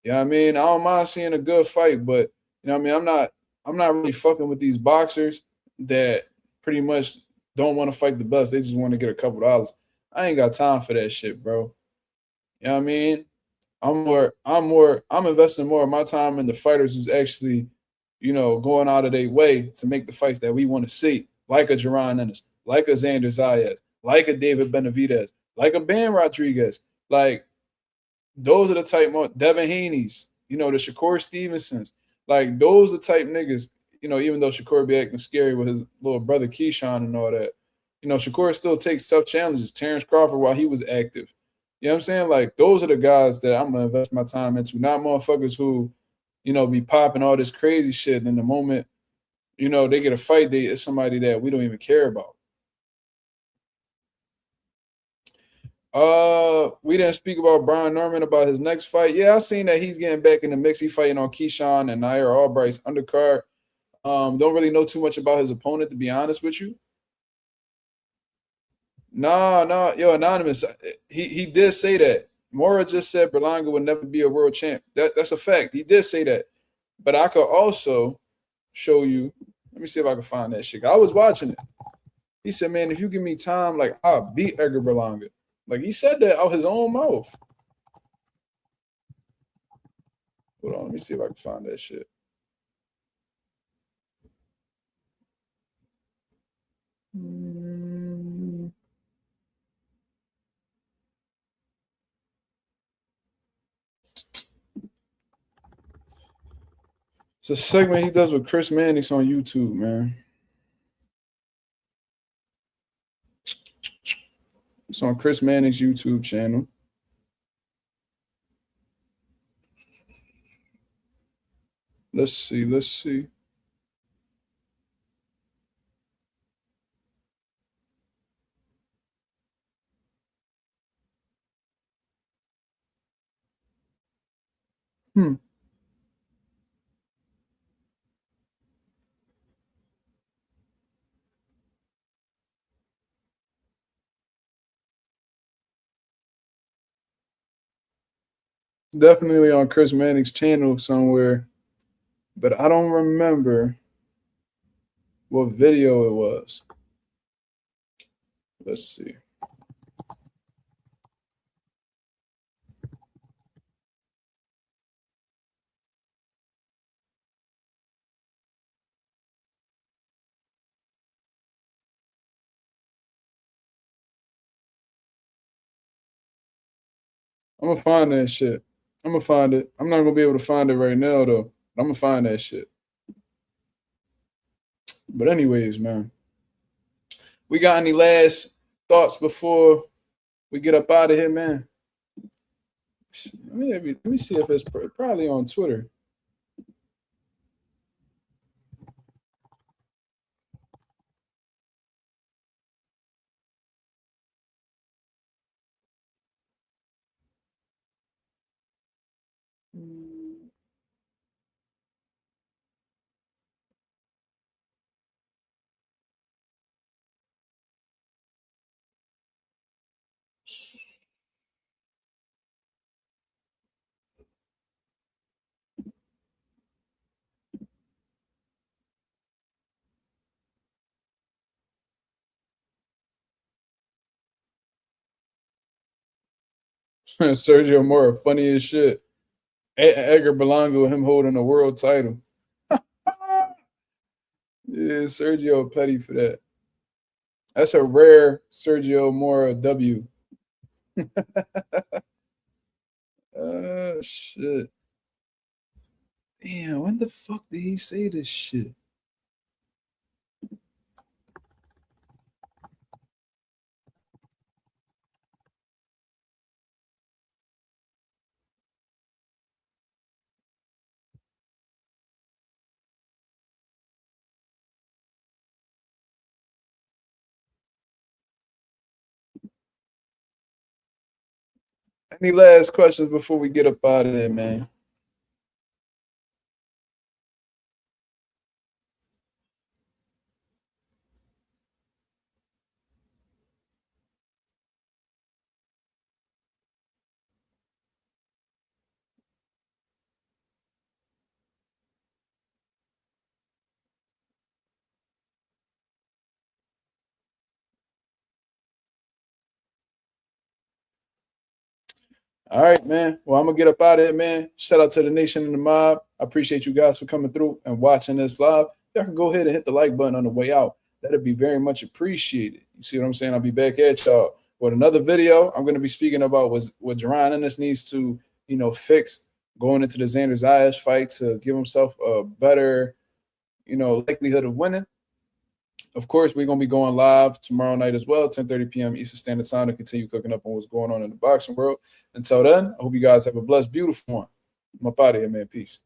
You know what I mean? I don't mind seeing a good fight, but, I'm not really fucking with these boxers that pretty much don't want to fight the best. They just want to get a couple dollars. I ain't got time for that shit, bro. You know what I mean? I'm investing more of my time in the fighters who's actually, going out of their way to make the fights that we want to see, like a Jaron Ennis, like a Xander Zayas, like a David Benavidez, like a Ben Rodriguez. Like, those are the type Devin Haney's, the Shakur Stevensons. Like, those are the type niggas, even though Shakur be acting scary with his little brother Keyshawn and all that. Shakur still takes tough challenges. Terrence Crawford while he was active. You know what I'm saying? Like, those are the guys that I'm going to invest my time into, not motherfuckers who, be popping all this crazy shit. And in the moment, they get a fight, it's somebody that we don't even care about. We didn't speak about Brian Norman about his next fight. Yeah, I seen that he's getting back in the mix. He's fighting on Keyshawn and Nair Albright's undercard. Don't really know too much about his opponent, to be honest with you. No, yo, Anonymous. He did say that. Mora just said Berlanga would never be a world champ. That's a fact. He did say that. But I could also show you. Let me see if I can find that shit. I was watching it. He said, man, if you give me time, like, I'll beat Edgar Berlanga. Like, he said that out his own mouth. Hold on, let me see if I can find that shit. It's a segment he does with Chris Mannix on YouTube, man. It's on Chris Manning's YouTube channel. Let's see. Definitely on Chris Manning's channel somewhere, but I don't remember what video it was. Let's see. I'm gonna find that shit. I'm gonna find it. I'm not gonna be able to find it right now though. I'm gonna find that shit. But anyways, man, we got any last thoughts before we get up out of here, man? Let me see if it's probably on Twitter. Sergio Mora, funny as shit. Edgar Berlanga, him holding a world title. Yeah, Sergio Petty for that. That's a rare Sergio Mora W. Shit. Damn, when the fuck did he say this shit? Any last questions before we get up out of there, man? All right, man. Well, I'm gonna get up out of here, man. Shout out to the nation and the mob. I appreciate you guys for coming through and watching this live. Y'all can go ahead and hit the like button on the way out. That'd be very much appreciated. You see what I'm saying? I'll be back at y'all with another video. I'm gonna be speaking about what Jaron Ennis needs to, fix going into the Xander Zayas fight to give himself a better, likelihood of winning. Of course, we're going to be going live tomorrow night as well, 10:30 p.m. Eastern Standard Time, to continue cooking up on what's going on in the boxing world. Until then, I hope you guys have a blessed, beautiful one. I'm up out of here, man. Peace.